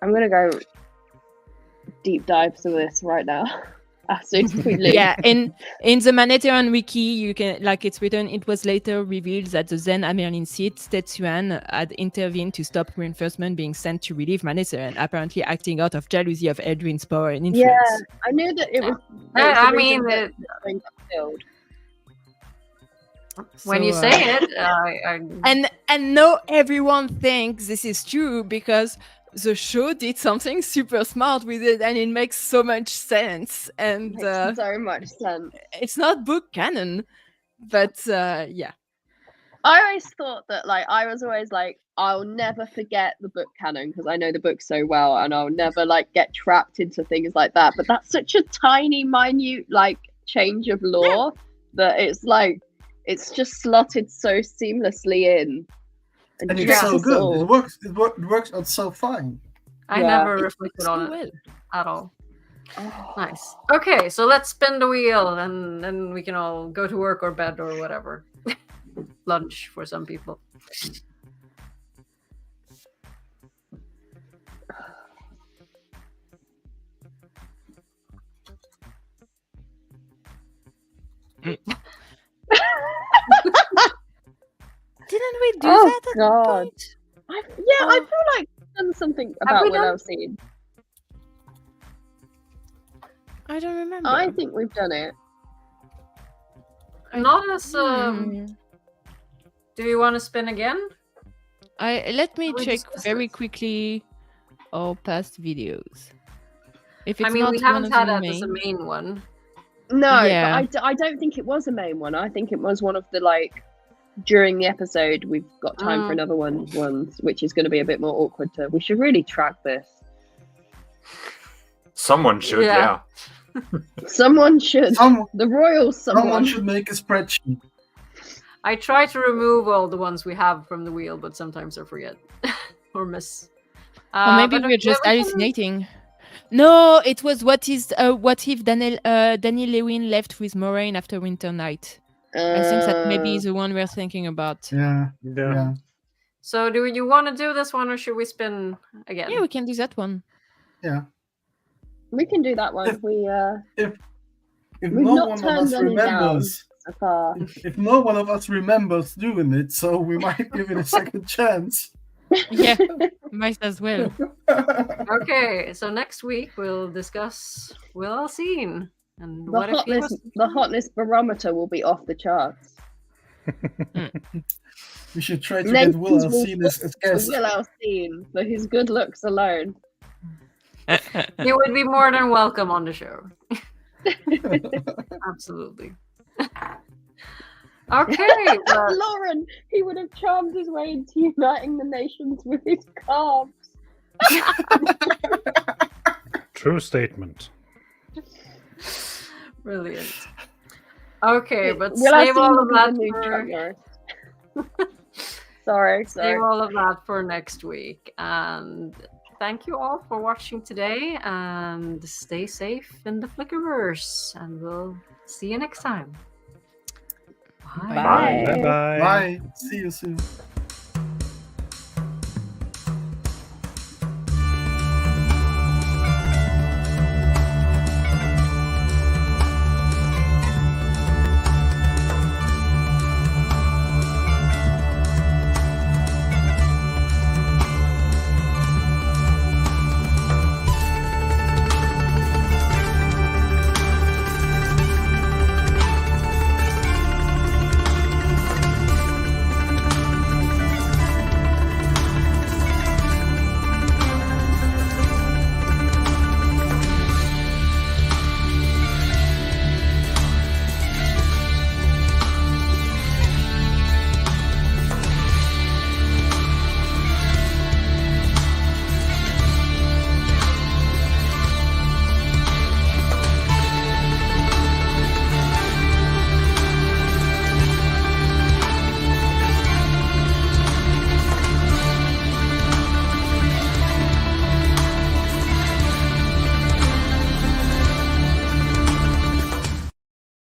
I'm gonna go deep dive through this right now. As soon as we leave. Yeah, in the Manetheren wiki, you can it's written. It was later revealed that the then Amerlin seat, Tetsuan, had intervened to stop reinforcement being sent to relieve Manetheren, apparently acting out of jealousy of Eldrin's power and influence. Yeah, I knew that it was. I mean, Thing got killed. when you So, say it, I and no, everyone thinks this is true because the show did something super smart with it, and it makes so much sense. And Makes so much sense. it's not book canon, but yeah. I always thought that, I was always like, I'll never forget the book canon because I know the book so well, and I'll never get trapped into things like that. But that's such a tiny, minute change of lore that it's just slotted so seamlessly in. And it's tricks so us good. all. It works out so fine. I Yeah. never reflected on it Well. at all. Oh. Nice. Okay, so let's spin the wheel, and then we can all go to work or bed or whatever. Lunch for some people. Didn't we do Oh, that at God. one point? I Oh. feel like I've done something about we what done- I've seen. I don't remember. I think we've done it. Not as Hmm. Do you want to spin again? Let me We check discussed very it. quickly our past videos. If it's I mean, not we one haven't of had the that as a main- main one. No, Yeah. but I don't think it was a main one. I think it was one of the during the episode we've got time for another ones, which is going to be a bit more awkward. We should really track this. Someone should, Yeah. yeah. Someone should. The royal Someone someone. should make a spreadsheet. I try to remove all the ones we have from the wheel, but sometimes I forget or miss. Or maybe But we're just we can- hallucinating. No, it was what if Daniel Lewin left with Moraine after Winter Night. I think that maybe is the one we're thinking about. Yeah. Yeah. Yeah. So do you want to do this one, or should we spin again? Yeah, we can do that one. Yeah. We can do that one. If We've no not one of turned us any down remembers, so far. if no one of us remembers doing it, so we might give it a second chance. Yeah, might as well. Okay, so next week we'll discuss Will Alcine and what if he was The hotness barometer will be off the charts. We should try to Nations get Will will Alcine as guest. Will Alcine for his good looks alone. He would be more than welcome on the show. Absolutely. Okay, well, Lauren, he would have charmed his way into uniting the nations with his calves. True statement. brilliant. Okay, but Will save Alcine all will of be the that new for Chuck Norris. Sorry. save all of that for next week. And thank you all for watching today, and stay safe in the Flickerverse, and we'll see you next time. Bye. Bye. Bye. Bye. See you soon.